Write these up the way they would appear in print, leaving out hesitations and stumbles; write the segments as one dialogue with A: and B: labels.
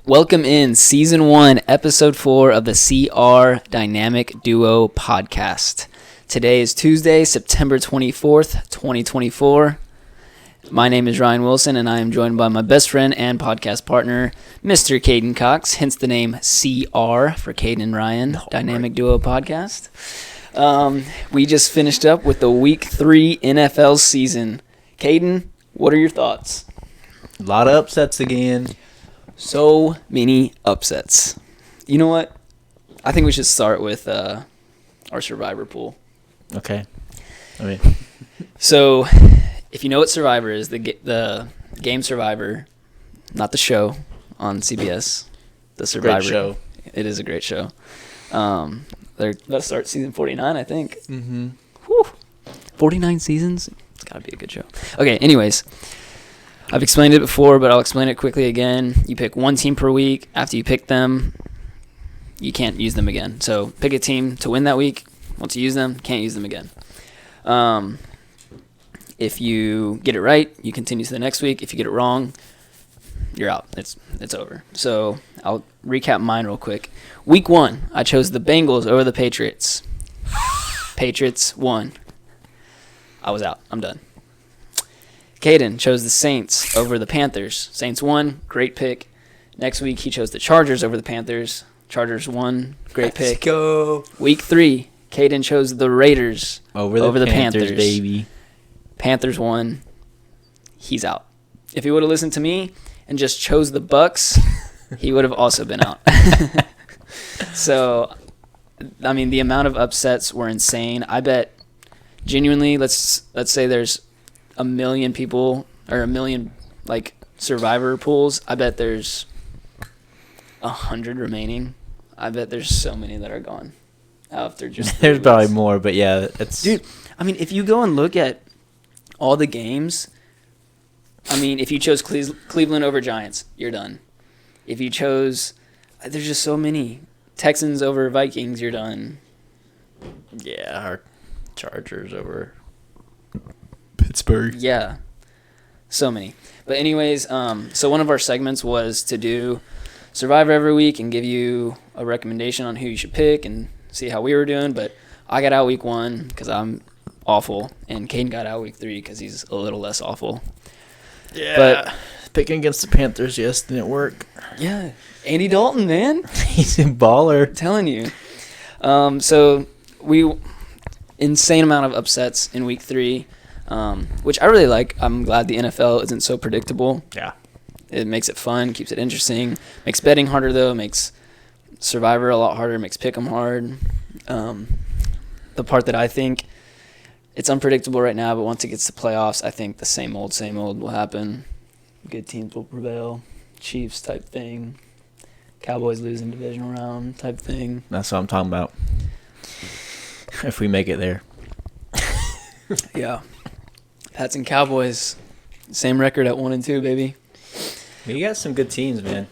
A: Welcome in Season 1, Episode 4 of the CR Dynamic Duo Podcast. Today is Tuesday, September 24th, 2024. My name is Ryan Wilson, and I am joined by my best friend and podcast partner, Mr. Caden Cox, hence the name CR for Caden Ryan, Dynamic Duo Podcast. We just finished up with the Week 3 NFL season. Caden, what are your thoughts?
B: A lot of upsets again.
A: So many upsets. You know what? I think we should start with our Survivor pool.
B: Okay.
A: So, if you know what Survivor is, the game Survivor, not the show on CBS, the Survivor.
B: Great show.
A: It is a great show. They're about to start season 49, I think.
B: Mm-hmm.
A: Whew. 49 seasons? It's got to be a good show. Okay, anyways. I've explained it before, but I'll explain it quickly again. You pick one team per week. After you pick them, you can't use them again. So pick a team to win that week. Once you use them, can't use them again. If you get it right, you continue to the next week. If you get it wrong, you're out. It's over. So I'll recap mine real quick. Week 1, I chose the Bengals over the Patriots. Patriots won. I was out. I'm done. Caden chose the Saints over the Panthers. Saints won. Great pick. Next week, he chose the Chargers over the Panthers. Chargers won. Great pick.
B: Let's go.
A: Week 3, Caden chose the Raiders over the Panthers.
B: Baby.
A: Panthers won. He's out. If he would have listened to me and just chose the Bucks, he would have also been out. So, I mean, the amount of upsets were insane. I bet, genuinely, let's say there's 1 million people or 1 million like Survivor pools. I bet there's 100 remaining. I bet there's so many that are gone after just
B: there's probably more, but yeah, it's
A: dude. I mean, if you go and look at all the games, I mean, if you chose Cleveland over Giants, you're done. If you chose, there's just so many Texans over Vikings, you're done.
B: Yeah, our Chargers over Pittsburgh.
A: Yeah, so many. But anyways, so one of our segments was to do Survivor every week and give you a recommendation on who you should pick and see how we were doing. But I got out week 1 because I'm awful, and Caden got out week 3 because he's a little less awful.
B: Yeah,
A: but
B: picking against the Panthers, yes, didn't work.
A: Yeah, Andy Dalton, man.
B: He's a baller.
A: I'm telling you. So we insane amount of upsets in week 3. Which I really like. I'm glad the NFL isn't so predictable.
B: Yeah.
A: It makes it fun, keeps it interesting. Makes betting harder, though. Makes Survivor a lot harder. Makes Pick'em hard. The part that I think, it's unpredictable right now, but once it gets to playoffs, I think the same old will happen. Good teams will prevail. Chiefs type thing. Cowboys losing divisional round type thing.
B: That's what I'm talking about. If we make it there.
A: Yeah. Pats and Cowboys, same record at 1-2, baby.
B: We got some good teams, man.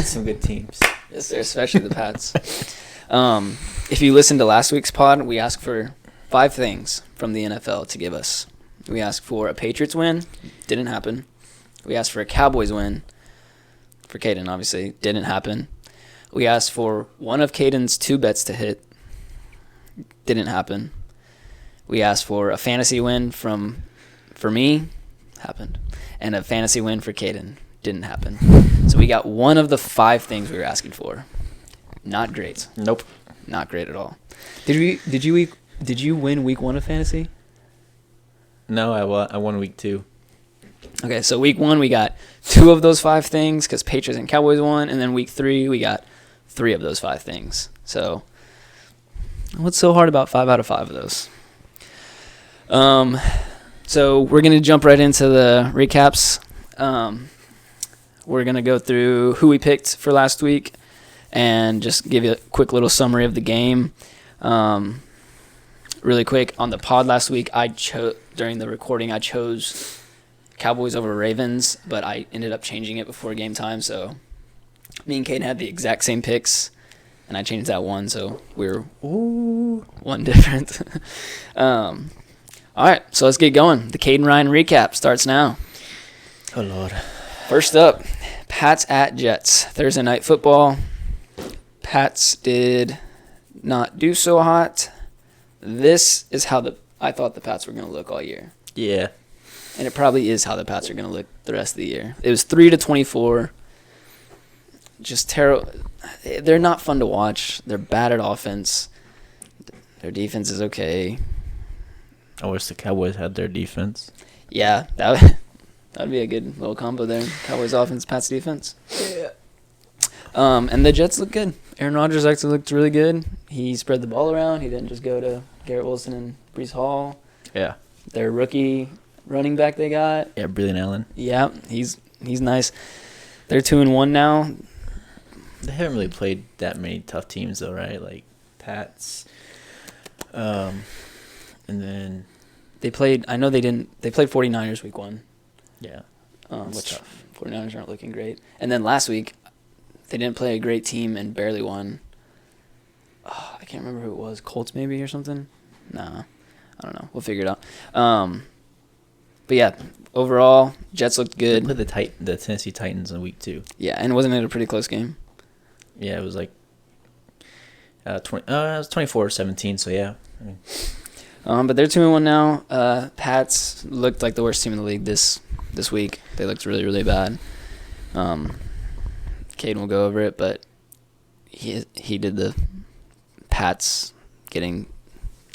B: Some good teams.
A: Yes, sir, especially the Pats. If you listened to last week's pod, we asked for 5 things from the NFL to give us. We asked for a Patriots win. Didn't happen. We asked for a Cowboys win. For Caden, obviously. Didn't happen. We asked for one of Caden's 2 bets to hit. Didn't happen. We asked for a fantasy win for me, happened, and a fantasy win for Caden, didn't happen. So we got one of the 5 things we were asking for. Not great.
B: Nope.
A: Not great at all. Did you win week 1 of fantasy?
B: No, I won week 2.
A: Okay, so week 1 we got 2 of those 5 things because Patriots and Cowboys won, and then week 3 we got 3 of those 5 things. So what's so hard about 5 out of 5 of those? So we're going to jump right into the recaps. We're going to go through who we picked for last week and just give you a quick little summary of the game. Really quick, on the pod last week, during the recording, I chose Cowboys over Ravens, but I ended up changing it before game time, so me and Caden had the exact same picks, and I changed that one, so we're one different. All right, so let's get going. The Caden Ryan recap starts now.
B: Oh, Lord.
A: First up, Pats at Jets. Thursday night football. Pats did not do so hot. This is how I thought the Pats were going to look all year.
B: Yeah.
A: And it probably is how the Pats are going to look the rest of the year. It was 3-24. Just terrible. They're not fun to watch. They're bad at offense. Their defense is okay.
B: I wish the Cowboys had their defense.
A: Yeah, that'd be a good little combo there. Cowboys offense, Pats defense.
B: Yeah.
A: And the Jets look good. Aaron Rodgers actually looked really good. He spread the ball around. He didn't just go to Garrett Wilson and Breece Hall.
B: Yeah.
A: Their rookie running back they got.
B: Yeah, Brilliant Allen.
A: Yeah, he's nice. They're 2-1 now.
B: They haven't really played that many tough teams though, right? Like Pats. And then
A: They played 49ers week 1.
B: yeah.
A: Which tough. 49ers aren't looking great. And then last week, they didn't play a great team and barely won. Oh, I can't remember who it was. Colts maybe or something? Nah. I don't know. We'll figure it out. But yeah, overall, Jets looked good.
B: They played the Tennessee Titans in week 2.
A: Yeah, and wasn't it a pretty close game?
B: Yeah, it was like it was 24-17, so yeah. I mean,
A: But they're 2-1 now. Pats looked like the worst team in the league this week. They looked really, really bad. Caden will go over it, but he did the Pats getting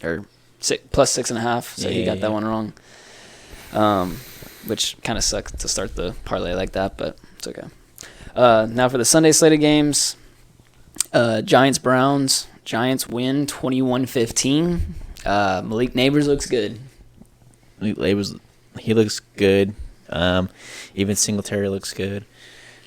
A: plus 6.5, so he got that one wrong. Which kind of sucked to start the parlay like that, but it's okay. Now for the Sunday slate of games, Giants-Browns. Giants win 21-15. Malik Neighbors looks good.
B: He looks good. Even Singletary looks good.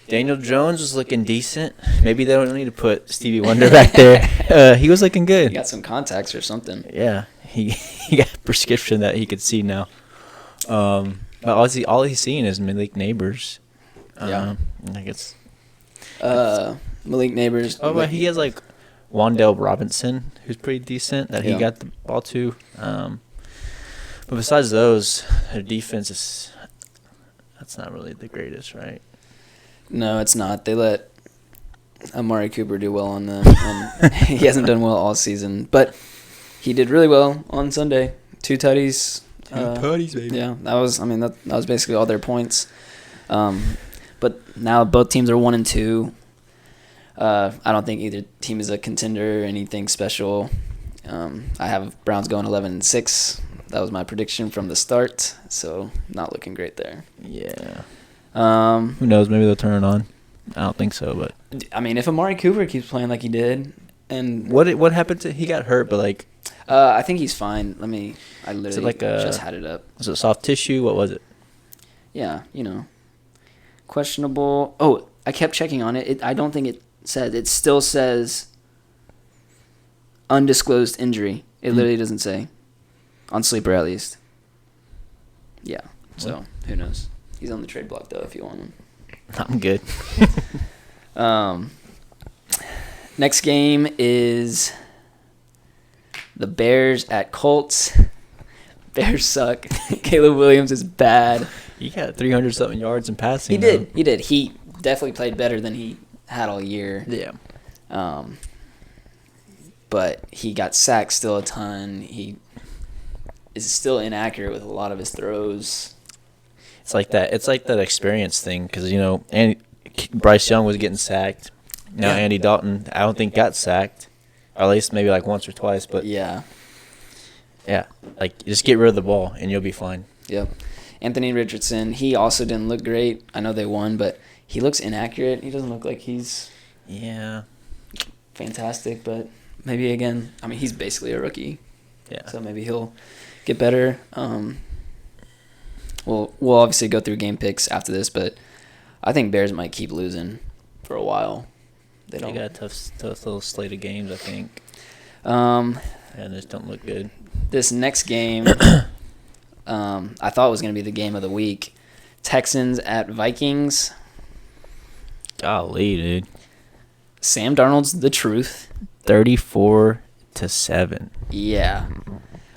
B: Daniel Jones was looking decent. Maybe they don't need to put Stevie Wonder back there. He was looking good.
A: He got some contacts or something.
B: Yeah, he got a prescription that he could see now. But all he's seeing is Malik Neighbors.
A: Yeah.
B: I guess.
A: Malik Neighbors.
B: Oh, but he has like Wan'Dale Robinson, who's pretty decent, that he got the ball to. But besides those, their defense that's not really the greatest, right?
A: No, it's not. They let Amari Cooper do well on them. And he hasn't done well all season, but he did really well on Sunday. 2 tutties.
B: Baby.
A: Yeah, that was basically all their points. But now both teams are 1-2. I don't think either team is a contender or anything special. I have Browns going 11-6. That was my prediction from the start, so not looking great there.
B: Yeah. Who knows? Maybe they'll turn it on. I don't think so, but
A: I mean, if Amari Cooper keeps playing like he did, and
B: what happened to? He got hurt, but like.
A: I think he's fine. I literally just had it up.
B: Was it soft tissue? What was it?
A: Yeah, questionable. Oh, I kept checking on it. I don't think it said. It still says undisclosed injury. It literally doesn't say. On Sleeper, at least. Yeah, so who knows? He's on the trade block, though, if you want him.
B: I'm good.
A: Next game is the Bears at Colts. Bears suck. Caleb Williams is bad.
B: He got 300-something yards in passing.
A: He did. He definitely played better than he had all year.
B: Yeah.
A: But he got sacked still a ton. He is still inaccurate with a lot of his throws.
B: It's like that experience thing because, Bryce Young was getting sacked. Now Andy Dalton, I don't think, got sacked. Or at least maybe like once or twice. But
A: yeah.
B: Yeah. Like, just get rid of the ball and you'll be fine.
A: Yep. Anthony Richardson, he also didn't look great. I know they won, but he looks inaccurate. He doesn't look like he's fantastic, but maybe, again, he's basically a rookie.
B: Yeah.
A: So maybe he'll get better. We'll obviously go through game picks after this, but I think Bears might keep losing for a while. They
B: got a tough little slate of games, I think.
A: And
B: they just don't look good.
A: This next game, I thought was going to be the game of the week. Texans at Vikings.
B: Golly, dude.
A: Sam Darnold's the truth.
B: 34-7.
A: Yeah.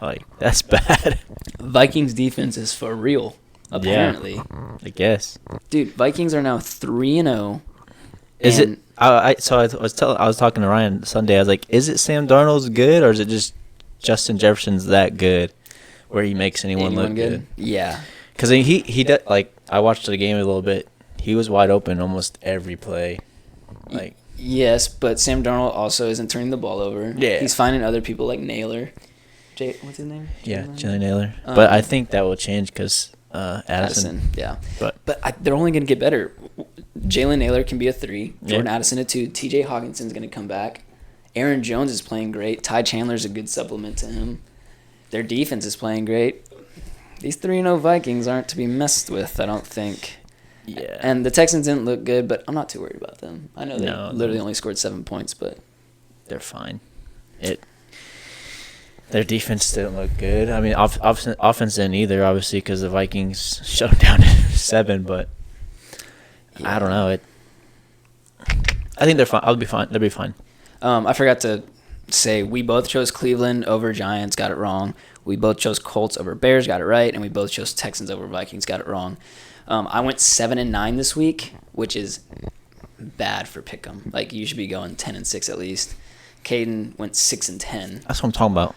B: Like, that's bad.
A: Vikings defense is for real. apparently.
B: Yeah, I guess.
A: Dude, Vikings are now 3-0.
B: Is it? I was talking to Ryan Sunday. I was like, is it Sam Darnold's good, or is it just Justin Jefferson's that good, where he makes anyone look good?
A: Yeah.
B: Because he did, like, I watched the game a little bit. He was wide open almost every play. Like,
A: yes, but Sam Darnold also isn't turning the ball over.
B: Yeah.
A: He's finding other people like Naylor. What's his name?
B: Yeah, Jalen Naylor. But I think that will change because Addison.
A: Yeah.
B: But
A: They're only going to get better. Jalen Naylor can be a 3. Jordan Addison a 2. T.J. Hawkinson's going to come back. Aaron Jones is playing great. Ty Chandler's a good supplement to him. Their defense is playing great. These 3-0 Vikings aren't to be messed with, I don't think.
B: Yeah.
A: And the Texans didn't look good, but I'm not too worried about them. I know they literally only scored 7 points, but
B: they're fine. Their defense didn't look good. I mean, offense didn't either, obviously, because the Vikings shut them down to 7. But I don't know. I think they're fine. They'll be fine.
A: I forgot to say we both chose Cleveland over Giants, got it wrong. We both chose Colts over Bears, got it right, and we both chose Texans over Vikings, got it wrong. I went 7-9 this week, which is bad for Pick'em. Like, you should be going 10-6 at least. Caden went 6-10.
B: That's what I'm talking about.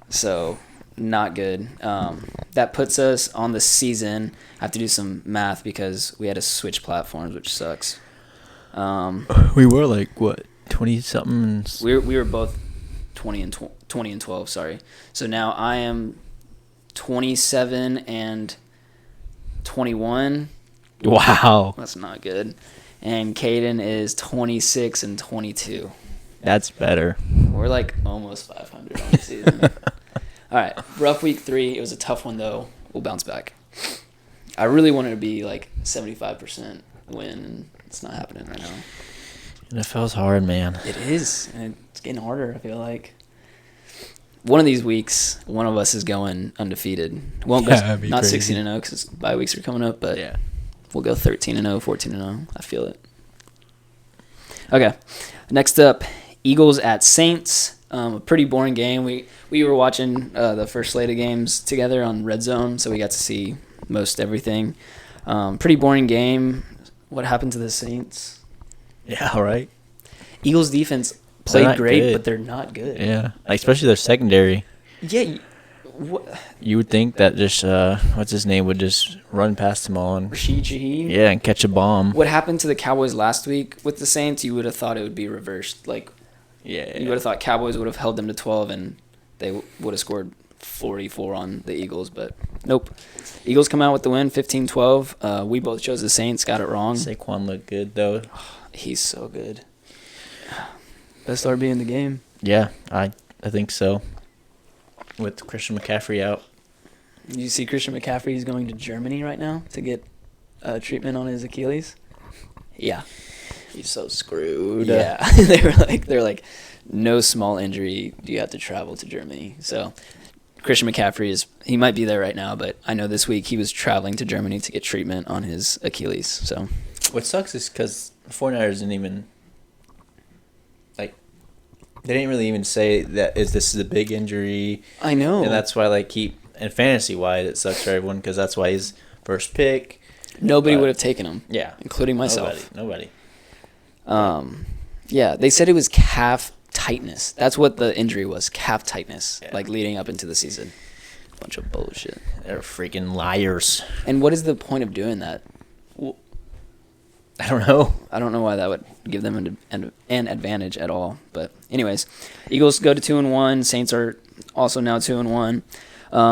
A: So, not good. That puts us on the season. I have to do some math because we had to switch platforms, which sucks.
B: We were like, what, 20-something?
A: We were both 20 and 12, sorry. So now I am 27 and 21.
B: Wow.
A: That's not good. And Caden is 26 and 22.
B: That's better.
A: We're like almost 500 on the season. All right, rough week 3. It was a tough one, though. We'll bounce back. I really wanted to be like 75% win, and it's not happening right now.
B: NFL's hard, man.
A: It is, and it's getting harder, I feel like. One of these weeks, one of us is going undefeated. Won't go not 16-0 because bye weeks are coming up, but we'll go 13-0, 14-0. I feel it. Okay, next up, Eagles at Saints. A pretty boring game. We were watching the first slate of games together on Red Zone, so we got to see most everything. Pretty boring game. What happened to the Saints?
B: Yeah, all right.
A: Eagles defense played great, but they're not good.
B: Yeah, like, especially their secondary.
A: Yeah.
B: You would think that just what's his name would just run past them all and
A: Rashid Shaheed.
B: Yeah, and catch a bomb.
A: What happened to the Cowboys last week with the Saints? You would have thought it would be reversed. Like, you would have thought Cowboys would have held them to 12 and they would have scored 44 on the Eagles, but nope. Eagles come out with the win, 15-12. We both chose the Saints, got it wrong.
B: Saquon looked good though.
A: He's so good. Best RB in the game.
B: Yeah, I think so. With Christian McCaffrey out.
A: You see Christian McCaffrey, he's going to Germany right now to get treatment on his Achilles. Yeah.
B: He's so screwed.
A: Yeah. they're like, no small injury, do you have to travel to Germany. So Christian McCaffrey he might be there right now, but I know this week he was traveling to Germany to get treatment on his Achilles. So
B: what sucks is because 49ers didn't even, like, they didn't really even say that this is a big injury.
A: I know.
B: And that's why, like, and fantasy-wise, it sucks for everyone because that's why he's first pick.
A: Nobody would have taken him.
B: Yeah.
A: Including myself.
B: Nobody.
A: Yeah, they said it was calf tightness. That's what the injury was, calf tightness, like leading up into the season. Bunch of bullshit.
B: They're freaking liars.
A: And what is the point of doing that?
B: I don't know.
A: I don't know why that would give them an advantage at all. But anyways, Eagles go to 2-1. Saints are also now 2-1.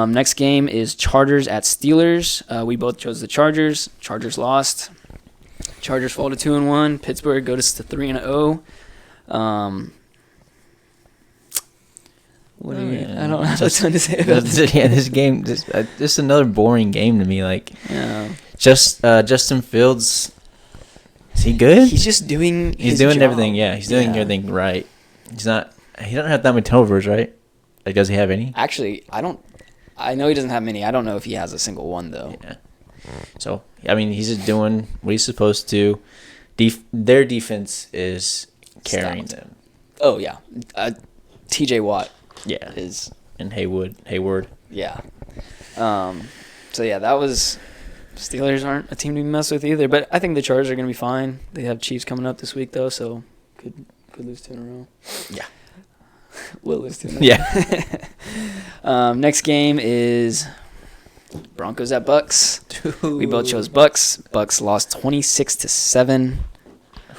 A: Next game is Chargers at Steelers. We both chose the Chargers. Chargers lost. Chargers fall to 2-1. Pittsburgh goes to 3-0. I don't have a ton to say about this.
B: Yeah, this game just another boring game to me. Like, Justin Fields, is he good?
A: He's just doing.
B: He's doing everything. Yeah, he's doing everything right. He's not. He doesn't have that many turnovers, right? Like, does he have any?
A: Actually, I don't. I know he doesn't have many. I don't know if he has a single one though.
B: Yeah. So I mean, he's just doing what he's supposed to. Their defense is carrying them.
A: Oh yeah, T.J. Watt.
B: Yeah,
A: is
B: and Hayward.
A: Yeah. So yeah, that was Steelers aren't a team to mess with either, but I think the Chargers are going to be fine. They have Chiefs coming up this week, though, so could lose 2 in a row.
B: Yeah.
A: Will lose 2 in a row.
B: Yeah.
A: Next game is Broncos at Bucks.
B: Dude.
A: We both chose Bucks. Bucks lost 26-7.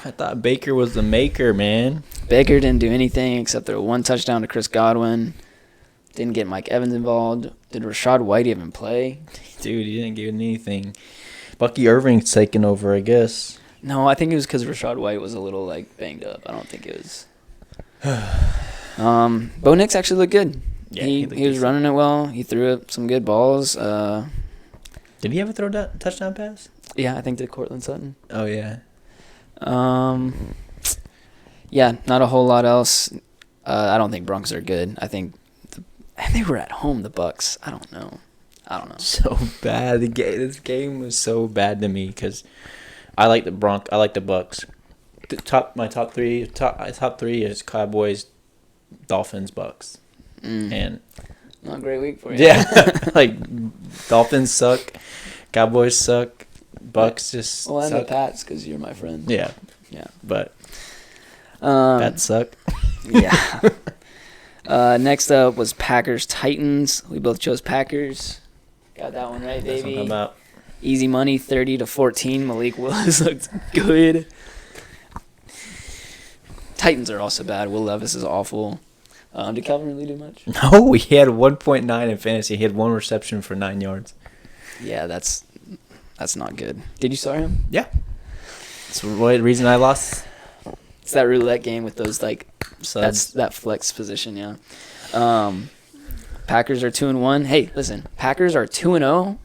B: I thought Baker was the maker, man.
A: Baker didn't do anything except throw 1 touchdown to Chris Godwin. Didn't get Mike Evans involved. Did Rashad White even play?
B: Dude, he didn't give anything. Bucky Irving's taking over, I guess.
A: No, I think it was because Rashad White was a little banged up. I don't think it was. Bo Nix actually looked good.
B: Yeah,
A: he was running it well. He threw up some good balls.
B: Did he ever throw that touchdown pass?
A: Yeah, I think to Cortland Sutton.
B: Oh, yeah.
A: Yeah, not a whole lot else. I don't think Broncos are good. I think they were at home, the Bucks. I don't know.
B: So bad. This game was so bad to me because I like the Bucks. My top three is Cowboys, Dolphins, Bucks. And
A: not a great week for you.
B: Yeah, like Dolphins suck, Cowboys suck, Bucks just
A: well, and
B: suck.
A: the Pats because you're my friend.
B: Yeah, but Pats suck.
A: Yeah. Next up was Packers Titans. We both chose Packers. Got that one right, baby.
B: That's what I'm about.
A: Easy money, 30-14. Malik Willis looked good. Titans are also bad. Will Levis is awful. Did Calvin really do much?
B: No, he had 1.9 in fantasy. He had 1 reception for 9 yards.
A: Yeah, that's not good. Did you start him?
B: Yeah. That's the reason I lost.
A: It's that roulette game with those
B: Subs.
A: that flex position, yeah. Packers are 2-1. Hey, listen, Packers are 2-0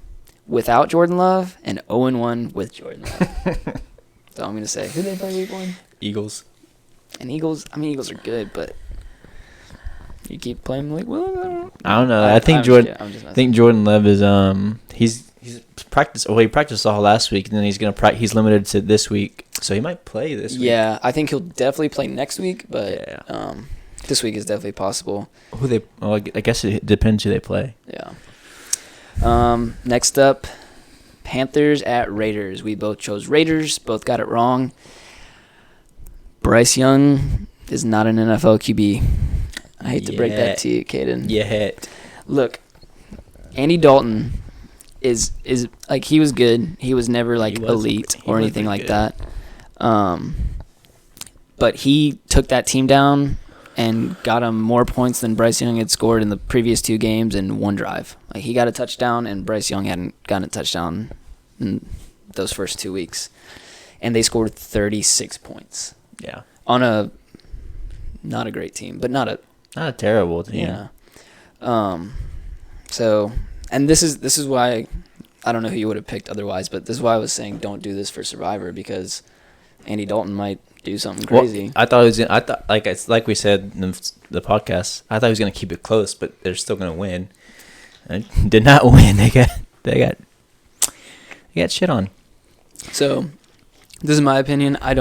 A: without Jordan Love and 0-1 with Jordan Love. That's all I'm gonna say. Who did they play week 1?
B: Eagles.
A: And Eagles. I mean, Eagles are good, but you keep playing well.
B: I don't know. I think Jordan Love is he's practiced. Well, he practiced all last week, and then he's limited to this week, so he might play this week.
A: Yeah, I think he'll definitely play next week, but this week is definitely possible.
B: I guess it depends who they play.
A: Yeah. Next up, Panthers at Raiders. We both chose Raiders. Both got it wrong. Bryce Young is not an NFL QB. I hate to break that to you, Caden.
B: Yeah.
A: Look, Andy Dalton is like, he was good. He was never elite or anything like that. But he took that team down and got him more points than Bryce Young had scored in the previous 2 games in 1 drive. Like, he got a touchdown, and Bryce Young hadn't gotten a touchdown in those first 2 weeks. And they scored 36 points.
B: Yeah.
A: On a not a great team, but not
B: a terrible team.
A: Yeah. So, and this is why I don't know who you would have picked otherwise, but this is why I was saying don't do this for Survivor, because Andy Dalton might do something crazy.
B: Well, I thought like we said in the podcast, I thought he was going to keep it close, but they're still going to win. And did not win. They got shit on.
A: So, this is my opinion. I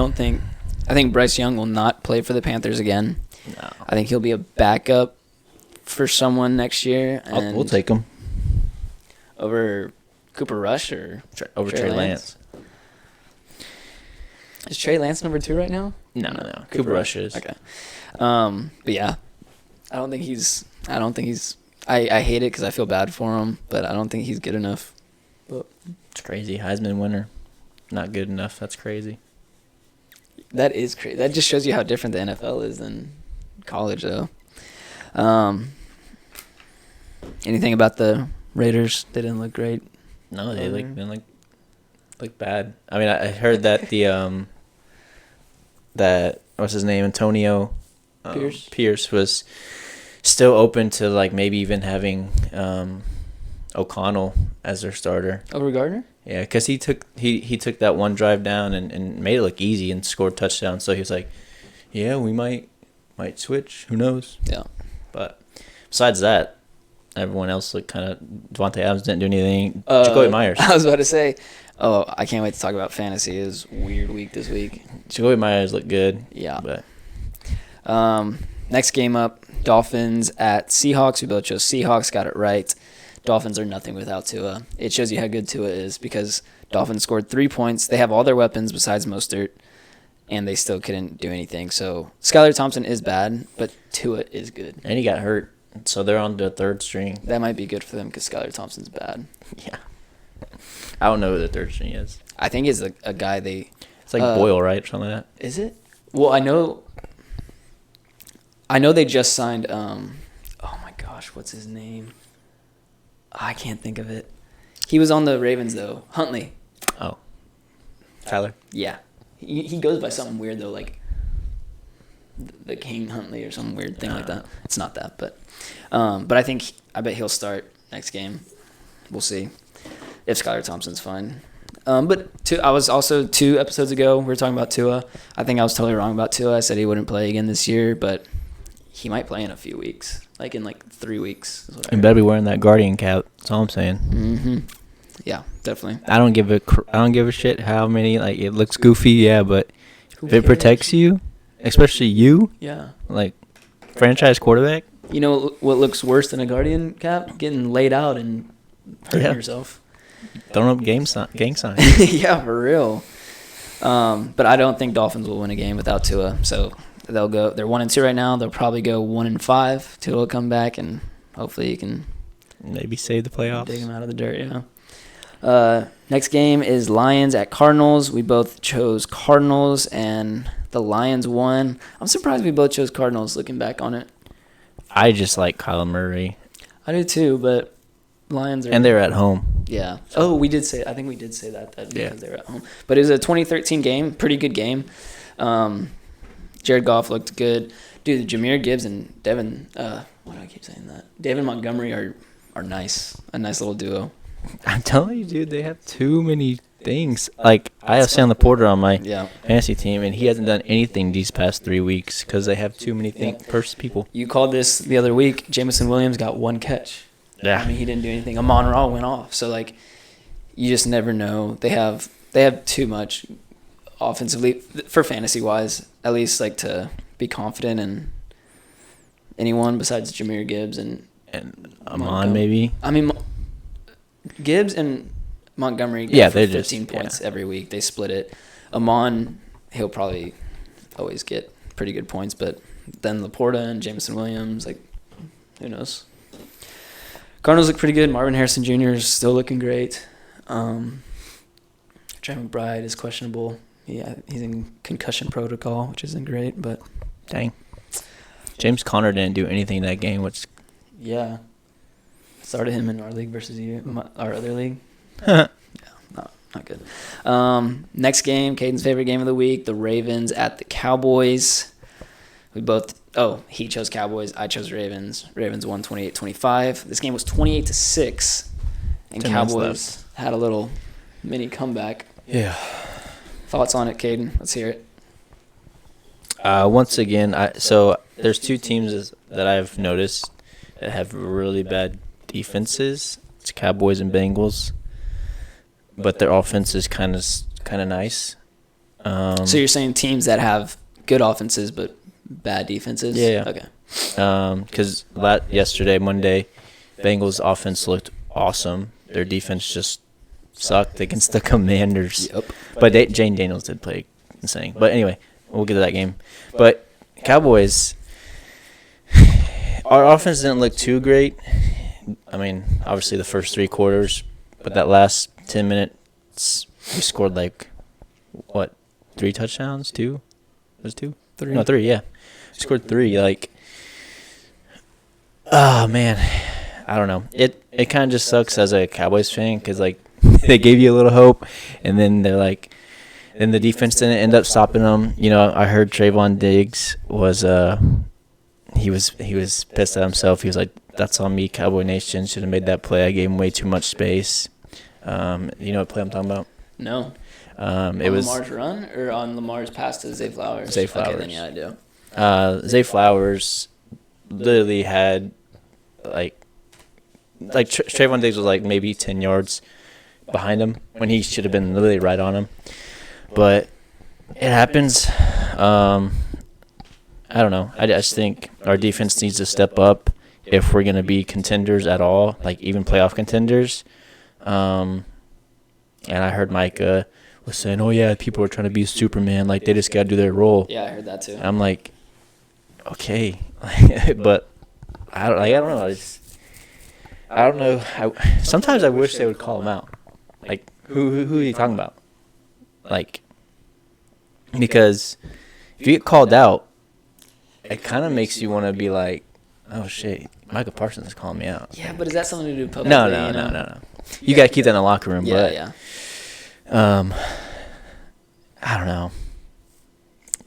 A: think Bryce Young will not play for the Panthers again.
B: No.
A: I think he'll be a backup for someone next year. And
B: We'll take him
A: over Cooper Rush or
B: over Trey Lance.
A: Is Trey Lance number 2 right now?
B: No. Cooper Rush is.
A: Okay. But yeah, I don't think he's. I hate it because I feel bad for him, but I don't think he's good enough. But
B: it's crazy. Heisman winner, not good enough. That's crazy.
A: That is crazy. That just shows you how different the NFL is than college, though. Anything about the Raiders? They didn't look great.
B: No, they look bad. I mean, I heard that that what's his name, Antonio Pierce was still open to maybe even having O'Connell as their starter
A: Over Gardner?
B: Yeah, because he took that one drive down and made it look easy and scored touchdowns. So he was like, yeah, we might switch. Who knows?
A: Yeah.
B: But besides that, everyone else looked kind of. Devontae Adams didn't do anything. Jacoby Myers.
A: I was about to say, I can't wait to talk about fantasy. It was a weird week this week.
B: Jacoby Myers looked good.
A: Yeah.
B: But
A: next game up, Dolphins at Seahawks. We both chose Seahawks. Got it right. Dolphins are nothing without Tua. It shows you how good Tua is because Dolphins scored 3 points. They have all their weapons besides Mostert, and they still couldn't do anything. So Skylar Thompson is bad, but Tua is good.
B: And he got hurt, so they're on the third string.
A: That might be good for them because Skylar Thompson's bad.
B: Yeah. I don't know who the third string is.
A: I think he's a guy they...
B: It's like Boyle, right? Something like that.
A: Is it? Well, I know they just signed... oh, my gosh. What's his name? I can't think of it. He was on the Ravens, though. Huntley.
B: Oh. Tyler?
A: Yeah. He goes by something weird, though, like the King Huntley or some weird thing like that. It's not that, but I bet he'll start next game. We'll see if Skylar Thompson's fine. I was also 2 episodes ago, we were talking about Tua. I think I was totally wrong about Tua. I said he wouldn't play again this year, but he might play in a few weeks, like in 3 weeks.
B: You better be wearing that Guardian cap. That's all I'm saying.
A: Mm-hmm. Yeah, definitely.
B: I don't give a shit how many. Like, it looks goofy, yeah, but if it protects you, especially you,
A: yeah,
B: like franchise quarterback.
A: You know what looks worse than a Guardian cap? Getting laid out and hurting yourself.
B: Throwing up gang signs.
A: Yeah, for real. But I don't think Dolphins will win a game without Tua. So they'll go. They're 1-2 right now. They'll probably go 1-5. Tua will come back, and hopefully he can
B: maybe save the playoffs.
A: Dig him out of the dirt. Yeah. Next game is Lions at Cardinals. We both chose Cardinals, and the Lions won. I'm surprised we both chose Cardinals. Looking back on it,
B: I just like Kyler Murray.
A: I do too, but Lions are...
B: And they're at home.
A: Yeah. Oh, we did say... I think we did say that because they were at home. But it was a 2013 game. Pretty good game. Jared Goff looked good. Dude, Jahmyr Gibbs and Devin... why do I keep saying that? David Montgomery are nice. A nice little duo.
B: I'm telling you, dude, they have too many things. Like, I have Sam Laporta on my fantasy team, and he hasn't done anything these past 3 weeks because they have too many people.
A: You called this the other week. Jameson Williams got 1 catch.
B: Yeah.
A: I mean, he didn't do anything. Amon-Ra went off. So, like, you just never know. They have too much offensively, for fantasy-wise, at least, like, to be confident in anyone besides Jahmyr Gibbs and
B: Amon, maybe.
A: I mean, Gibbs and Montgomery get 15
B: just,
A: points every week. They split it. Amon, he'll probably always get pretty good points, but then Laporta and Jameson Williams, like, who knows? Cardinals look pretty good. Marvin Harrison Jr. is still looking great. Trey McBride is questionable. Yeah, he's in concussion protocol, which isn't great, but...
B: Dang. James Conner didn't do anything that game, which...
A: Yeah. Started him in our league versus our other league.
B: Yeah,
A: not good. Next game, Caden's favorite game of the week, the Ravens at the Cowboys. We both... Oh, he chose Cowboys. I chose Ravens. Ravens won 28-25. This game was 28-6, and Cowboys had a little mini comeback.
B: Yeah.
A: Thoughts on it, Caden? Let's hear it.
B: Once again, so there's 2 teams that I've noticed that have really bad defenses. It's Cowboys and Bengals, but their offense is kind of nice.
A: So you're saying teams that have good offenses but bad defenses?
B: Yeah.
A: Okay.
B: Because yesterday, Monday, Bengals offense looked awesome. Their defense just sucked against the Commanders.
A: Yep.
B: But Jane Daniels did play insane. But anyway, we'll get to that game. But Cowboys, our offense didn't look too great. I mean, obviously the first 3 quarters, but that last 10 minutes, we scored 3 touchdowns? 2? Was it 2?
A: 3.
B: No, 3, yeah. We scored 3, oh, man. I don't know. It kind of just sucks as a Cowboys fan because, they gave you a little hope, and then they're then the defense didn't end up stopping them. You know, I heard Trayvon Diggs was he was pissed at himself. He was like, "That's on me, Cowboy Nation. Should have made that play. I gave him way too much space." You know what play I'm talking about?
A: No.
B: It was
A: Lamar's run or on Lamar's pass to Zay Flowers?
B: Zay Flowers.
A: Okay, then yeah, I do.
B: Zay Flowers literally had Trayvon Diggs was maybe 10 yards behind him when he should have been literally right on him. But it happens. I don't know. I just think our defense needs to step up. if we're gonna be contenders at all, like even playoff contenders. And I heard Micah was saying, "Oh yeah, people are trying to be Superman, like they just gotta do their role."
A: Yeah, I heard that too.
B: And I'm like, okay, but I don't know. I don't know. Sometimes I wish they would call him out. Like, who are you talking about? Like, because if you get called out, it kind of makes you want to be like, oh shit, Michael Parsons is calling me out.
A: Yeah, but is that something to do publicly?
B: No. You got to keep that in the locker room.
A: Yeah,
B: but, I don't know.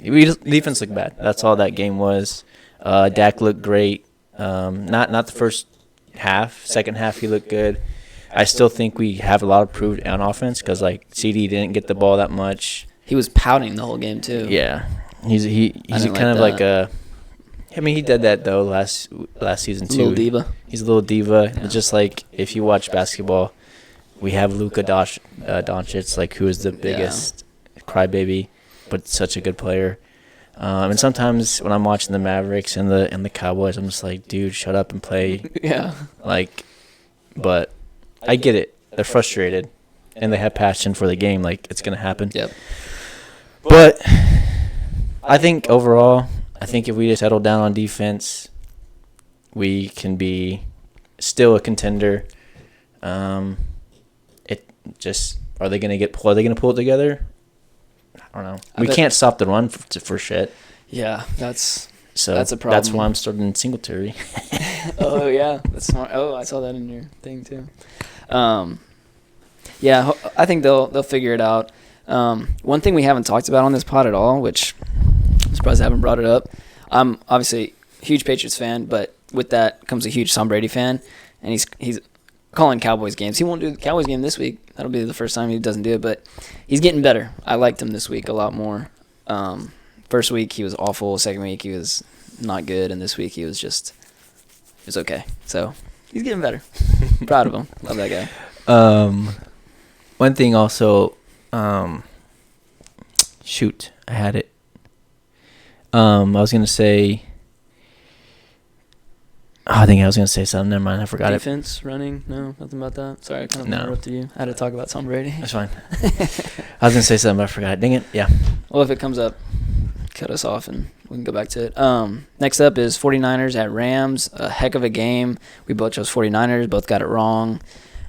B: Defense looked bad. That's all that game was. Dak looked great. Not the first half. Second half, he looked good. I still think we have a lot of proof on offense because, like, CD didn't get the ball that much.
A: He was pouting the whole game, too.
B: Yeah. He's kind of like a – I mean, he did that, though, last season, too.
A: Little diva.
B: He's a little diva.
A: Yeah.
B: Just like if you watch basketball, we have Luka Doncic, like, who is the biggest crybaby, but such a good player. And sometimes when I'm watching the Mavericks and the Cowboys, I'm just like, dude, shut up and play.
A: Yeah.
B: Like, but I get it. They're frustrated, and they have passion for the game. Like, it's going to happen.
A: Yep.
B: But I think overall, if we just settle down on defense, we can be still a contender. It just are they going to pull it together? I don't know. We can't stop the run for shit.
A: Yeah, that's a problem.
B: That's why I'm starting Singletary.
A: Oh yeah, that's smart. Oh, I saw that in your thing too. Yeah, I think they'll figure it out. One thing we haven't talked about on this pod at all, which I'm surprised I haven't brought it up. I'm obviously a huge Patriots fan, but with that comes a huge Tom Brady fan, and he's calling Cowboys games. He won't do the Cowboys game this week. That'll be the first time he doesn't do it, but he's getting better. I liked him this week a lot more. First week he was awful. Second week he was not good, and this week he was okay. So he's getting better. Proud of him. Love that guy.
B: One thing also, shoot, I had it. I was gonna say. I think I was going to say something. Never mind. I forgot
A: Defense, running? No, nothing about that? Sorry, I kind of interrupted you. I had to talk about Tom Brady.
B: That's fine. I was going to say something, but I forgot. Dang it. Yeah.
A: Well, if it comes up, cut us off and we can go back to it. Next up is 49ers at Rams. A heck of a game. We both chose 49ers. Both got it wrong.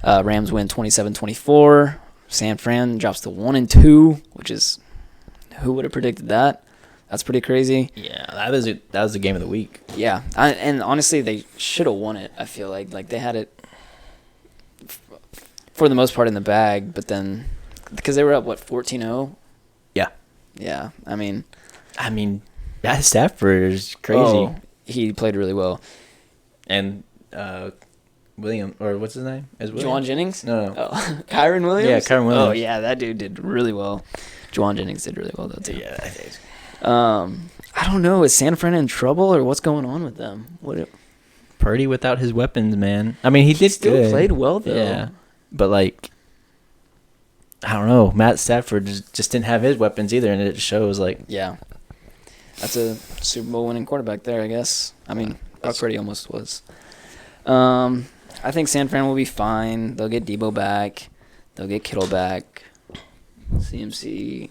A: Rams win 27-24. San Fran drops to 1-2, which is – who would have predicted that? That's pretty crazy.
B: Yeah, that was the game of the week.
A: Yeah, and honestly, they should have won it. I feel like they had it for the most part in the bag, but then because they were up 14-0.
B: Yeah.
A: Yeah, I mean,
B: that Stafford is crazy.
A: Oh, he played really well.
B: And William, or what's his name?
A: Juwan Jennings?
B: No.
A: Oh. Kyron Williams?
B: Yeah, Kyron Williams.
A: Oh yeah, that dude did really well. Juwan Jennings did really well though too.
B: Yeah, I think.
A: I don't know. Is San Fran in trouble or what's going on with them?
B: Purdy without his weapons, man. I mean, he did
A: still
B: good.
A: Played well though.
B: Yeah, but like, I don't know. Matt Stafford just didn't have his weapons either, and it shows. Like,
A: yeah, that's a Super Bowl winning quarterback there, I guess. I mean, Brock Purdy almost was. I think San Fran will be fine. They'll get Debo back. They'll get Kittle back. CMC.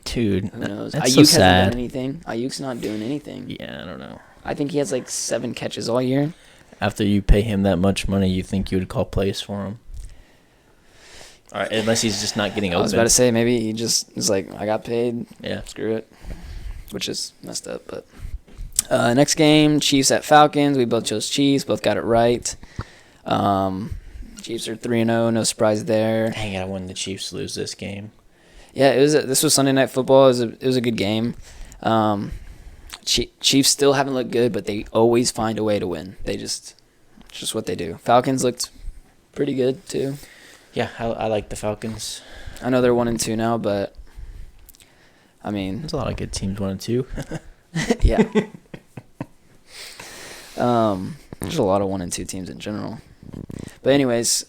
B: Dude,
A: who knows?
B: That's
A: Ayuk
B: so
A: hasn't
B: sad.
A: done anything. Ayuk's not doing anything.
B: Yeah, I don't know.
A: I think he has 7 catches all year.
B: After you pay him that much money, you think you would call plays for him? All right, unless he's just not getting open.
A: I was about to say maybe he just is like, I got paid.
B: Yeah,
A: screw it, which is messed up. But next game, Chiefs at Falcons. We both chose Chiefs. Both got it right. Chiefs are 3-0. No surprise there.
B: Dang it! I wanted the Chiefs to lose this game.
A: Yeah, this was Sunday Night Football. It was a good game. Chiefs still haven't looked good, but they always find a way to win. It's just what they do. Falcons looked pretty good too.
B: Yeah, I like the Falcons.
A: I know they're 1-2 now, but I mean,
B: there's a lot of good teams 1-2.
A: Yeah. There's a lot of 1-2 teams in general. But anyways,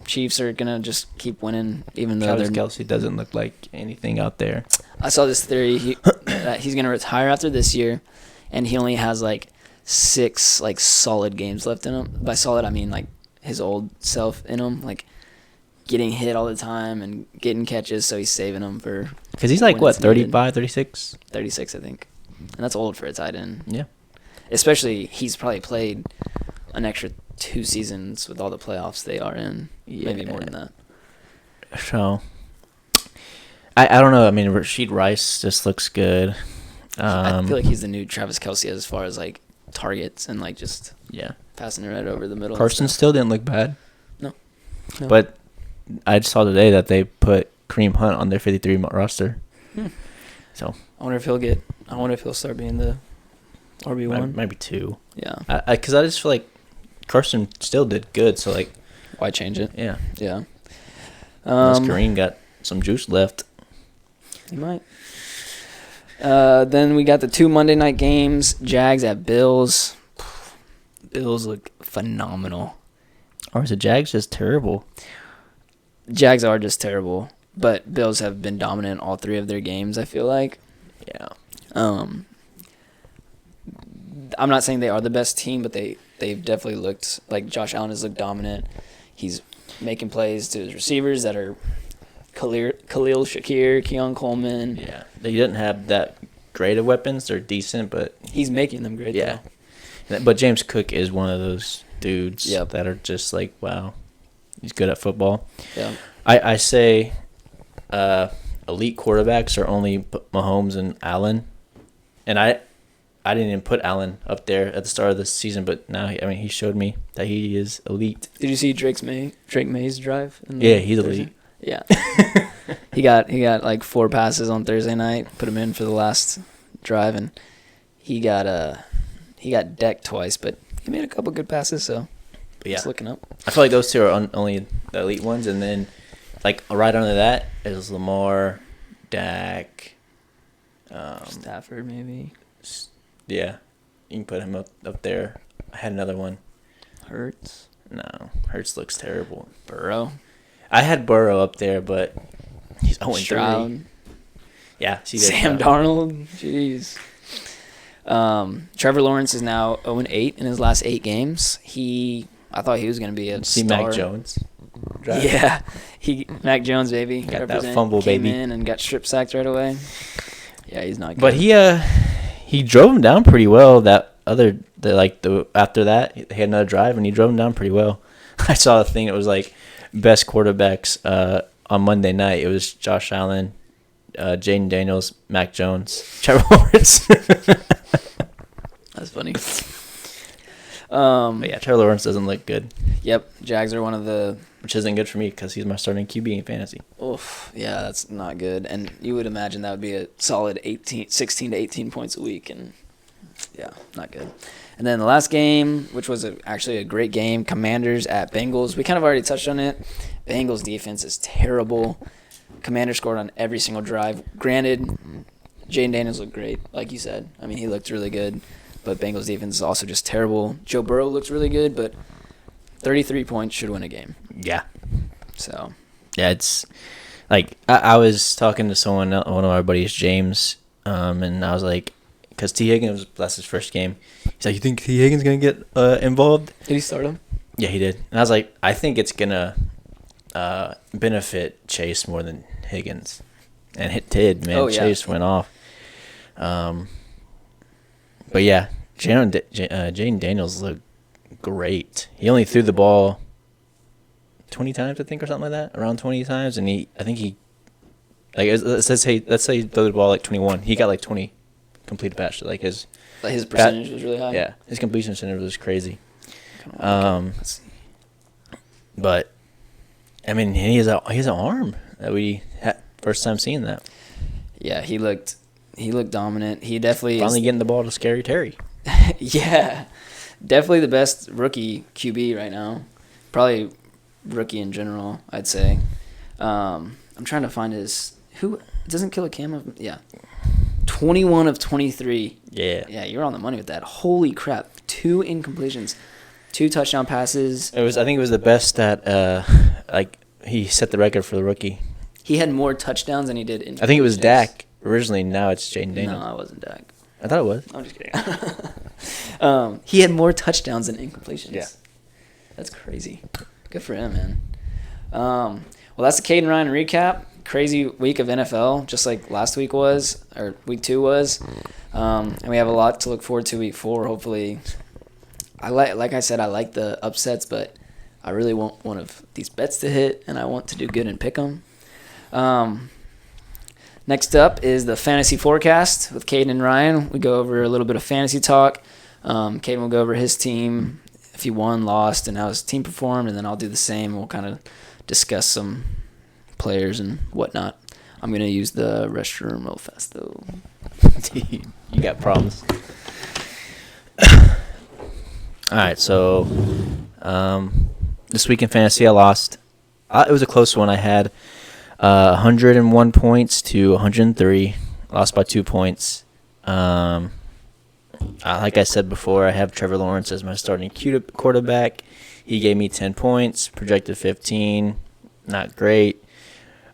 A: Chiefs are gonna just keep winning, even though
B: Kelsey doesn't look like anything out there.
A: I saw this theory that he's gonna retire after this year, and he only has 6 like solid games left in him. By solid, I mean like his old self in him, like getting hit all the time and getting catches. So he's saving them for.
B: Because he's like, what, 35, 36?
A: 36, I think. And that's old for a tight end.
B: Yeah.
A: Especially, he's probably played an extra 2 seasons with all the playoffs they are in. Yeah. Maybe more than that.
B: So, I don't know. I mean, Rashid Rice just looks good.
A: I feel like he's the new Travis Kelce as far as, like, targets and, like, just passing it right over the middle.
B: Carson still didn't look bad.
A: No.
B: But I saw today that they put Kareem Hunt on their 53 roster. So
A: I wonder if he'll start being the RB1.
B: Maybe 2.
A: Yeah.
B: Because I just feel like Carson still did good. So like,
A: why change it?
B: Yeah.
A: Yeah.
B: Unless Kareem got some juice left.
A: He might. Then we got the 2 Monday night games. Jags at Bills. Bills look phenomenal.
B: Or is the Jags just terrible?
A: Jags are just terrible, but Bills have been dominant all 3 of their games, I feel like.
B: Yeah.
A: I'm not saying they are the best team, but they've definitely looked like Josh Allen has looked dominant. He's making plays to his receivers that are Khalil Shakir, Keon Coleman.
B: Yeah. They didn't have that great of weapons. They're decent, but
A: he's making them great.
B: Yeah. Though. But James Cook is one of those dudes that are just like, wow, he's good at football.
A: Yeah.
B: I say elite quarterbacks are only Mahomes and Allen. And I didn't even put Allen up there at the start of the season, but now he showed me that he is elite.
A: Did you see Drake May's drive?
B: Yeah, he's elite.
A: Yeah. he got like 4 passes on Thursday night, put him in for the last drive, and he got decked twice, but he made a couple good passes, so it's looking up.
B: I feel like those 2 are only the elite ones, and then like right under that is Lamar, Dak,
A: Stafford maybe.
B: Yeah, you can put him up there. I had another one.
A: Hurts.
B: No, Hurts looks terrible.
A: Burrow.
B: I had Burrow up there, but he's 0-3.
A: Stroud.
B: Yeah,
A: Sam Darnold. Jeez. Trevor Lawrence is now 0-8 in his last 8 games. I thought he was going to be a star.
B: Mac Jones?
A: Drive. Yeah. Mac Jones, baby.
B: Got that fumble,
A: came
B: baby.
A: in and got strip sacked right away. Yeah, he's not good.
B: But he drove him down pretty well. After that, he had another drive, and he drove him down pretty well. I saw a thing. It was like best quarterbacks on Monday night. It was Josh Allen, Jaden Daniels, Mac Jones, Trevor Lawrence.
A: That's funny.
B: But yeah, Trevor Lawrence doesn't look good.
A: Yep, Jags are one of the...
B: Which isn't good for me because he's my starting QB in fantasy.
A: Oof, yeah, that's not good. And you would imagine that would be a solid 16 to 18 points a week, and yeah, not good. And then the last game, which was actually a great game, Commanders at Bengals. We kind of already touched on it. Bengals defense is terrible. Commanders scored on every single drive. Granted, Jaden Daniels looked great, like you said. I mean, he looked really good. But Bengals defense is also just terrible. Joe Burrow looks really good, but 33 points should win a game.
B: Yeah.
A: So.
B: Yeah, it's like I was talking to someone, one of our buddies, James, and I was like, because T. Higgins, that's his first game. He's like, you think T. Higgins going to get involved?
A: Did he start him?
B: Yeah, he did. And I was like, I think it's going to benefit Chase more than Higgins. And it did, man.
A: Oh, yeah.
B: Chase went off. But yeah, Jaden Daniels looked great. He only threw the ball 20 times, I think, or something like that. Around 20 times, and let's say he threw the ball like 21. He got like 20 completed passes. Like his
A: percentage was really high.
B: Yeah, his completion percentage was crazy. But I mean, he has an arm that we had first time seeing that.
A: Yeah, he looked dominant. He definitely
B: finally getting the ball to Scary Terry.
A: Yeah, definitely the best rookie QB right now. Probably rookie in general, I'd say. I'm trying to find who doesn't kill a cam. Yeah, 21 of 23. Yeah, you're on the money with that. Holy crap! 2 incompletions, 2 touchdown passes.
B: I think it was the best that he set the record for the rookie.
A: He had more touchdowns than he did.
B: I think it was Dak originally. Now it's Jaden Daniels.
A: No, it wasn't Dak.
B: I thought it was.
A: I'm just kidding. He had more touchdowns than incompletions.
B: Yeah.
A: That's crazy. Good for him, man. Well, that's the Caden Ryan recap. Crazy week of NFL, just like last week was, or week 2 was. And we have a lot to look forward to week 4. Hopefully, like I said, I like the upsets, but I really want one of these bets to hit, and I want to do good and pick them. Next up is the fantasy forecast with Caden and Ryan. We go over a little bit of fantasy talk. Caden will go over his team, if he won, lost, and how his team performed, and then I'll do the same. We'll kind of discuss some players and whatnot. I'm going to use the restroom real fast, though.
B: You got problems. All right, so this week in fantasy, I lost. It was a close one. I had 101 points to 103. Lost by 2 points. Like I said before, I have Trevor Lawrence as my starting quarterback. He gave me 10 points, projected 15. Not great.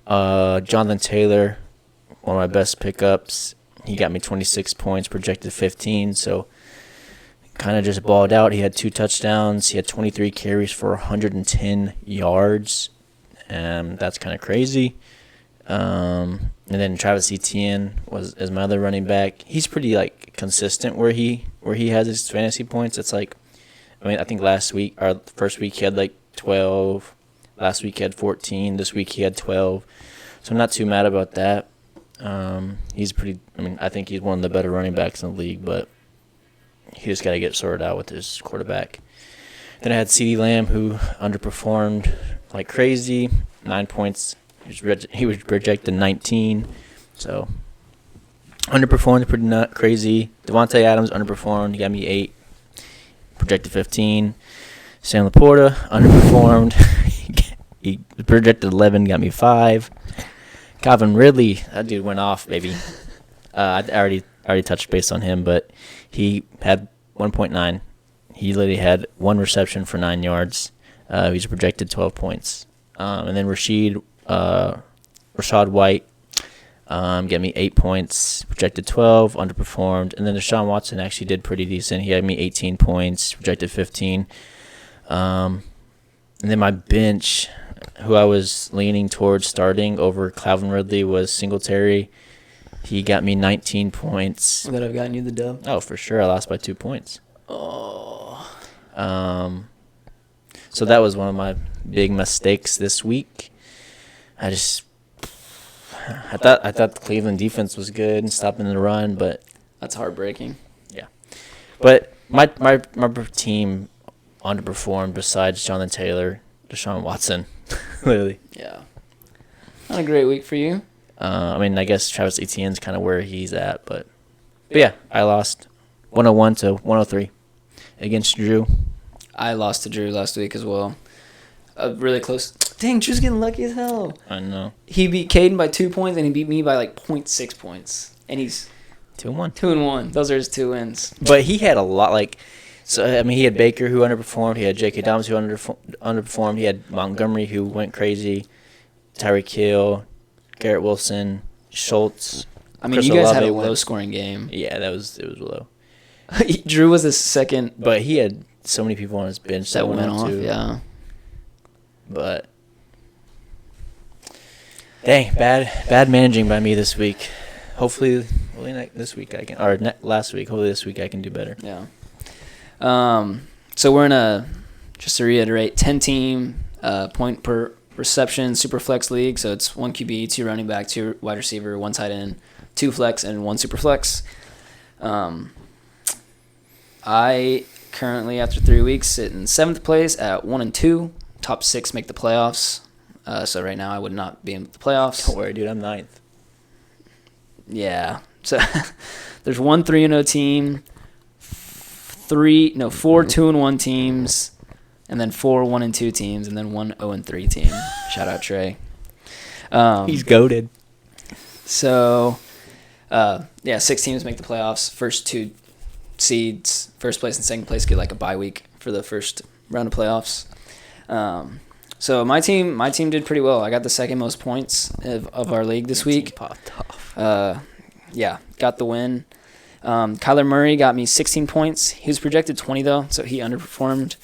B: Jonathan Taylor, one of my best pickups. He got me 26 points, projected 15. So kind of just balled out. He had 2 touchdowns. He had 23 carries for 110 yards. That's kind of crazy. And then Travis Etienne is my other running back. He's pretty consistent where he has his fantasy points. It's I think last week or first week he had 12. Last week he had 14. This week he had 12. So I'm not too mad about that. He's pretty. I think he's one of the better running backs in the league, but he just got to get sorted out with his quarterback. Then I had CeeDee Lamb, who underperformed like crazy. 9 points. He was projected 19. So underperformed, pretty not crazy. Devontae Adams underperformed. He got me 8. Projected 15. Sam Laporta underperformed. He projected 11. Got me 5. Calvin Ridley, that dude went off, baby. I already touched base on him, but he had 1.9. He literally had 1 reception for 9 yards. He's projected 12 points. And then Rashad White got me 8 points, projected 12, underperformed. And then Deshaun Watson actually did pretty decent. He had me 18 points, projected 15. And then my bench, who I was leaning towards starting over Calvin Ridley, was Singletary. He got me 19 points.
A: Would that have gotten you the dub?
B: Oh, for sure. I lost by 2 points.
A: Oh.
B: So that was one of my big mistakes this week. I thought the Cleveland defense was good and stopping the run, but
A: that's heartbreaking.
B: Yeah. But my team underperformed besides Jonathan Taylor, Deshaun Watson. Literally.
A: Yeah. Not a great week for you.
B: I guess Travis Etienne's kind of where he's at, but yeah, I lost 101 to 103 against Drew.
A: I lost to Drew last week as well. Really close. Dang, Drew's getting lucky as hell.
B: I know.
A: He beat Caden by 2 points, and he beat me by 0.6 points. And he's
B: 2-1.
A: 2-1. Those are his 2 wins.
B: But he had a lot, he had Baker, who underperformed. He had J.K. Dobbins, who underperformed. He had Montgomery, who went crazy. Tyreek Hill, Garrett Wilson, Schultz.
A: Chris you guys Olave had a low-scoring game.
B: Yeah, it was low.
A: Drew was the second.
B: But he had so many people on his bench
A: that went off, yeah.
B: But dang, bad managing by me this week. Hopefully this week I can, or last week. Hopefully this week I can do better.
A: Yeah. So we're in just to reiterate, 10-team point per reception super flex league. So it's 1 QB, 2 running back, 2 wide receiver, 1 tight end, 2 flex, and 1 super flex. I currently, after 3 weeks, sit in 7th place at 1-2. Top 6 make the playoffs. So right now I would not be in the playoffs.
B: Don't worry, dude. I'm 9th.
A: Yeah. So there's 1 3-0 team, 4 2-1 teams, and then 4 1-2 teams, and then 1 0-3 team. Shout out Trey.
B: He's goated.
A: So, 6 teams make the playoffs. First 2 seeds, first place and second place, get a bye week for the first round of playoffs. So my team did pretty well. I got the second most points of our league this week.
B: Popped off.
A: Got the win. Kyler Murray got me 16 points. He was projected 20, though, so he underperformed.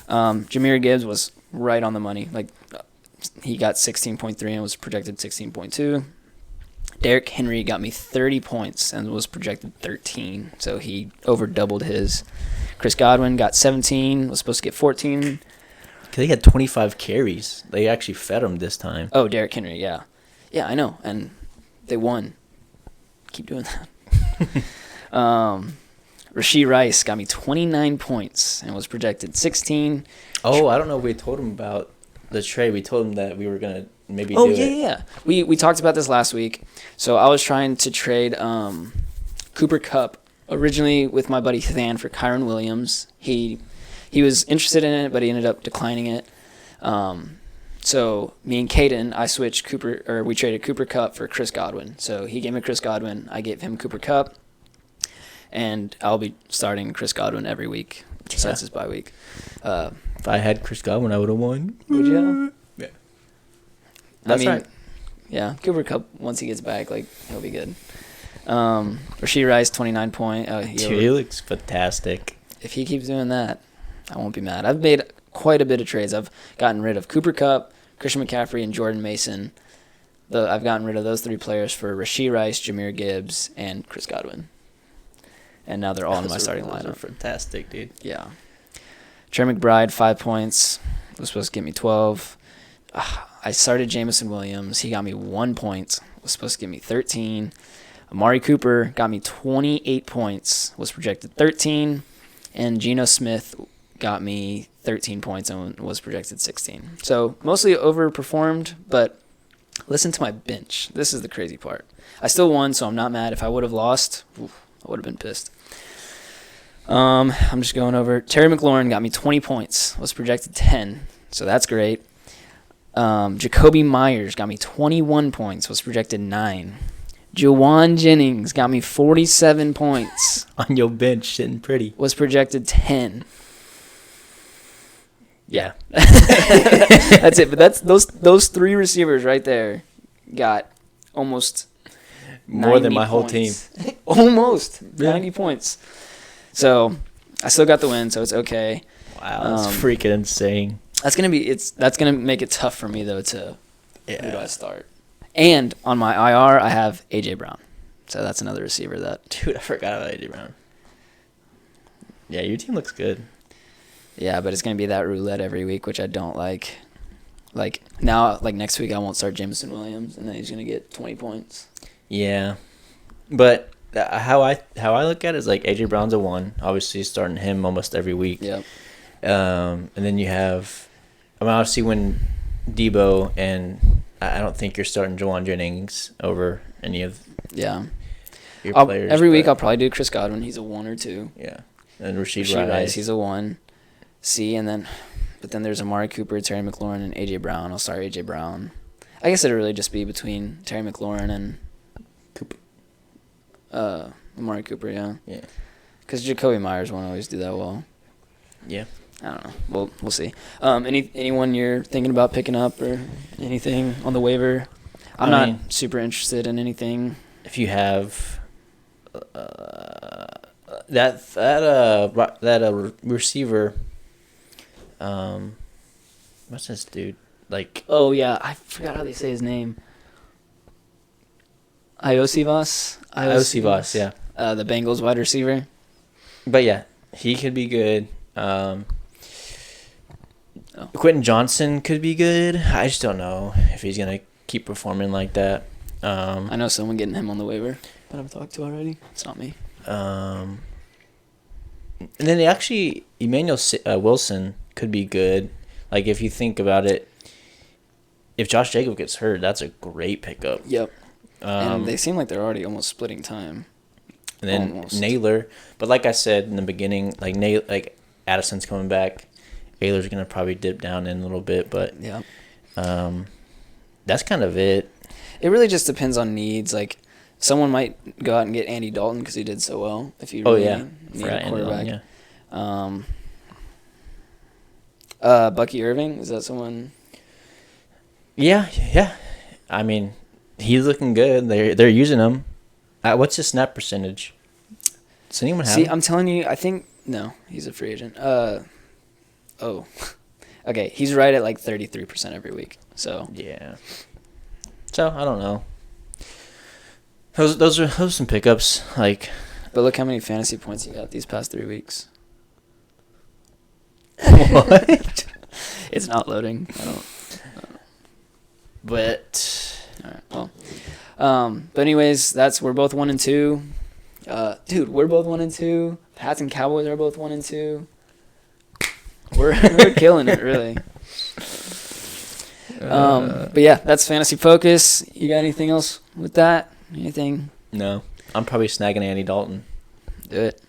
A: Jahmyr Gibbs was right on the money. Like, he got 16.3 and was projected 16.2. Derrick Henry got me 30 points and was projected 13, so he over doubled his. Chris Godwin got 17, was supposed to get 14.
B: Because he had 25 carries. They actually fed him this time.
A: Oh, Derrick Henry, yeah. Yeah, I know, and they won. Keep doing that. Rashee Rice got me 29 points and was projected 16.
B: Oh, I don't know if we told him about the trade. We told him that we were going to maybe
A: do
B: it.
A: Yeah. We talked about this last week. So I was trying to trade Cooper Kupp originally with my buddy Than for Kyron Williams. He was interested in it, but he ended up declining it. So me and Caden, we traded Cooper Kupp for Chris Godwin. So he gave me Chris Godwin, I gave him Cooper Kupp, and I'll be starting Chris Godwin every week since his bye week.
B: If I had Chris Godwin, I would have won.
A: Would you?
B: Yeah.
A: That's right. Yeah, Cooper Kupp, once he gets back, he'll be good. Rashee Rice, 29 point.
B: He looks fantastic.
A: If he keeps doing that, I won't be mad. I've made quite a bit of trades. I've gotten rid of Cooper Kupp, Christian McCaffrey, and Jordan Mason. I've gotten rid of those three players for Rashee Rice, Jahmyr Gibbs, and Chris Godwin. And now they're all in my starting lineup.
B: Fantastic, dude.
A: Yeah. Trey McBride, 5 points. Was supposed to get me 12. I started Jamison Williams. He got me 1 point. Was supposed to give me 13. Amari Cooper got me 28 points. Was projected 13. And Geno Smith got me 13 points and was projected 16. So mostly overperformed, but listen to my bench. This is the crazy part. I still won, so I'm not mad. If I would have lost, I would have been pissed. I'm just going over. Terry McLaurin got me 20 points. Was projected 10, so that's great. Jacoby Myers got me 21 points. Was projected 9. Juwan Jennings got me 47 points.
B: On your bench, sitting pretty.
A: Was projected 10.
B: Yeah.
A: That's it. But that's those three receivers right there got almost
B: more than my whole team.
A: Almost 90 points. So I still got the win, so it's okay.
B: Wow, that's freaking insane.
A: That's gonna make it tough for me though to who do I start? And on my IR I have AJ Brown. So that's another receiver that
B: dude, I forgot about AJ Brown. Yeah, your team looks good.
A: Yeah, but it's gonna be that roulette every week, which I don't like. Like now, like next week I won't start Jameson Williams and then he's gonna get 20 points.
B: Yeah. But how I look at it is like AJ Brown's a 1. Obviously starting him almost every week.
A: Yep.
B: And then you have obviously when Debo, and I don't think you're starting Juwan Jennings over any of your players.
A: Every week I'll probably do Chris Godwin. He's a 1 or 2.
B: Yeah. And Rashee
A: Rice, he's a 1. But then there's Amari Cooper, Terry McLaurin, and AJ Brown. I'll start AJ Brown. I guess it'd really just be between Terry McLaurin and Amari Cooper, yeah.
B: Yeah.
A: Because Jacoby Myers won't always do that well.
B: Yeah.
A: I don't know. We'll see. Anyone you're thinking about picking up or anything on the waiver? I'm not super interested in anything.
B: If you have that receiver, what's this dude?
A: Oh yeah, I forgot how they say his name. Iosivas,
B: yeah.
A: The Bengals wide receiver.
B: But yeah, he could be good. Quentin Johnson could be good. I just don't know if he's gonna keep performing like that.
A: I know someone getting him on the waiver that I've talked to already. It's not me.
B: And then Emmanuel Wilson could be good. Like if you think about it, if Josh Jacobs gets hurt, that's a great pickup.
A: Yep. And they seem like they're already almost splitting time.
B: And then Naylor, but like I said in the beginning, like Addison's coming back. Naylor's gonna probably dip down in a little bit, but
A: yeah,
B: that's kind of it.
A: It really just depends on needs. Like someone might go out and get Andy Dalton because he did so well. If you really need a quarterback, Bucky Irving, is that someone?
B: Yeah. I mean, he's looking good. They're using him. What's his snap percentage? Does anyone have
A: See,
B: him?
A: I'm telling you, I think no, he's a free agent. Oh, okay, he's right at like 33% every week. So
B: Yeah. So I don't know. Those are some pickups. Like,
A: but look how many fantasy points he got these past 3 weeks.
B: what?
A: It's not loading. I don't.
B: But
A: All right. Well, but anyways, we're both 1-2. Dude, we're both 1-2. Pats and Cowboys are both 1-2. We're killing it, really. But yeah, that's Fantasy Focus. You got anything else with that? Anything?
B: no, I'm probably snagging Andy Dalton.
A: Do it.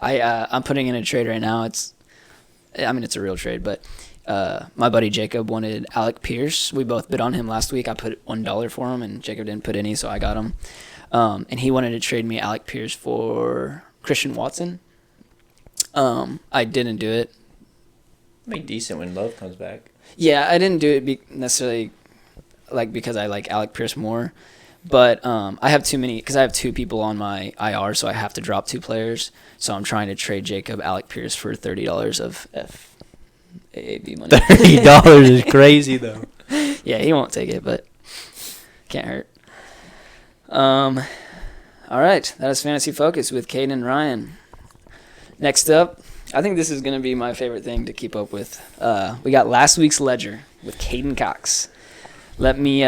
A: I'm putting in a trade right now. It's a real trade, but my buddy Jacob wanted Alec Pierce. We both bid on him last week. I put $1 for him, and Jacob didn't put any, so I got him. And he wanted to trade me Alec Pierce for Christian Watson. I didn't do it.
B: Be decent when Love comes back.
A: Yeah, I didn't do it necessarily because I like Alec Pierce more. But I have too many because I have 2 people on my IR, so I have to drop 2 players. So I'm trying to trade Jacob Alec Pierce for $30 of FAAB money.
B: $30 is crazy though.
A: Yeah, he won't take it, but can't hurt. All right, that is Fantasy Focus with Caden Ryan. Next up, I think this is going to be my favorite thing to keep up with. We got last week's ledger with Caden Cox. Let me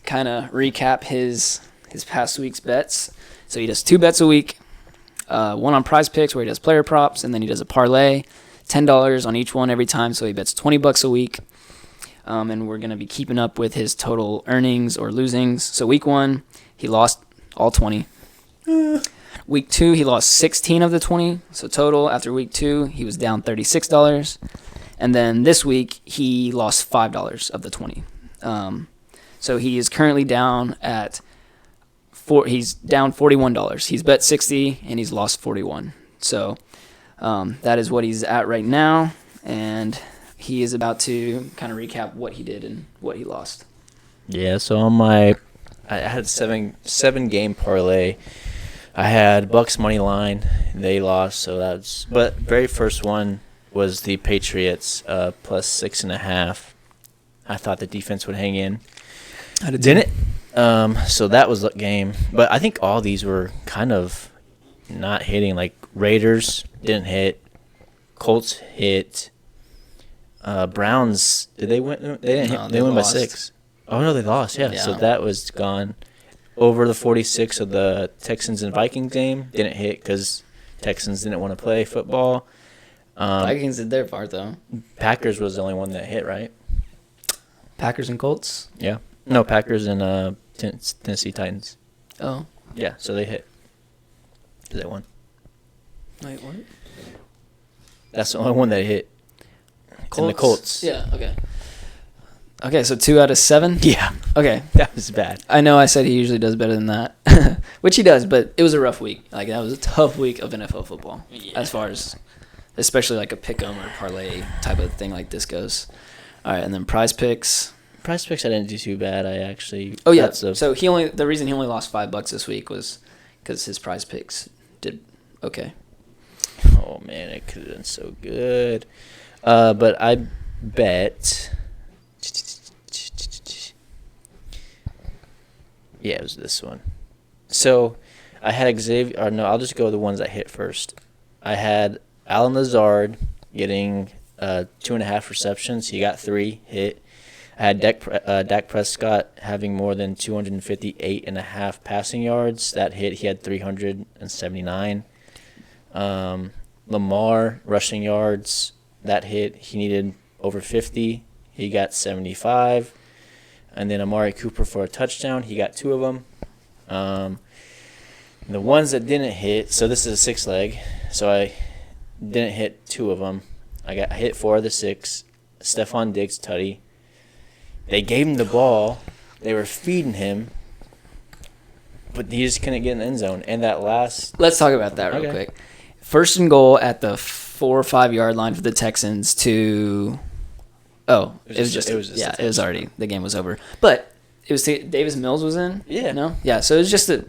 A: kind of recap his past week's bets. So he does 2 bets a week, one on Prize Picks where he does player props, and then he does a parlay, $10 on each one every time. So he bets $20 a week. And we're going to be keeping up with his total earnings or losings. So week 1, he lost all 20. Week 2, he lost 16 of the 20. So total, after week 2, he was down $36. And then this week, he lost $5 of the 20. So he is currently down at he's down $41. He's bet 60 and he's lost 41. So that is what he's at right now, and he is about to kind of recap what he did and what he lost.
B: Yeah, so on I had seven game parlay. I had Bucks money line. They lost, so that's. But very first one was the Patriots plus 6.5. I thought the defense would hang in. Didn't it? So that was the game. But I think all these were kind of not hitting. Like Raiders didn't hit. Colts hit. Browns, did they win? They didn't hit. They won by 6. Oh, no, they lost. Yeah, so that was gone. Over the 46 of the Texans and Vikings game didn't hit because Texans didn't want to play football.
A: Vikings did their part, though.
B: Packers was the only one that hit, right?
A: Packers and Colts?
B: Yeah. No, Packers and Tennessee Titans.
A: Oh.
B: Yeah, so they hit. They won.
A: Wait, what?
B: That's the only one that hit.
A: Colts?
B: And the Colts.
A: Yeah, okay. Okay, so 2 out of 7?
B: Yeah.
A: Okay.
B: That was bad.
A: I know I said he usually does better than that, which he does, but it was a rough week. Like, that was a tough week of NFL football as far as, especially like a pick-em or parlay type of thing like this goes. All right, and then Prize Picks.
B: Prize Picks I didn't do too bad. I actually.
A: Oh yeah. So the reason he only lost $5 this week was because his Prize Picks did okay.
B: Oh man, it could have been so good. But I bet. Yeah, it was this one. So I had Xavier. Or no, I'll just go with the ones that hit first. I had Alan Lazard getting 2.5 receptions. He got 3 hit. I had Dak Prescott having more than 258.5 passing yards. That hit. He had 379. Lamar rushing yards. That hit. He needed over 50. He got 75. And then Amari Cooper for a touchdown. He got 2 of them. The ones that didn't hit. So this is a 6-leg. So I didn't hit 2 of them. I hit 4 of the 6. Stephon Diggs, tutty. They gave him the ball. They were feeding him. But he just couldn't get in the end zone. And that last...
A: Let's talk about that real quick. 1st and goal at the 4 or 5 yard line for the Texans to... Oh, it was already... The game was over. But it was... Davis Mills was in?
B: Yeah.
A: No? Yeah, so it was just to,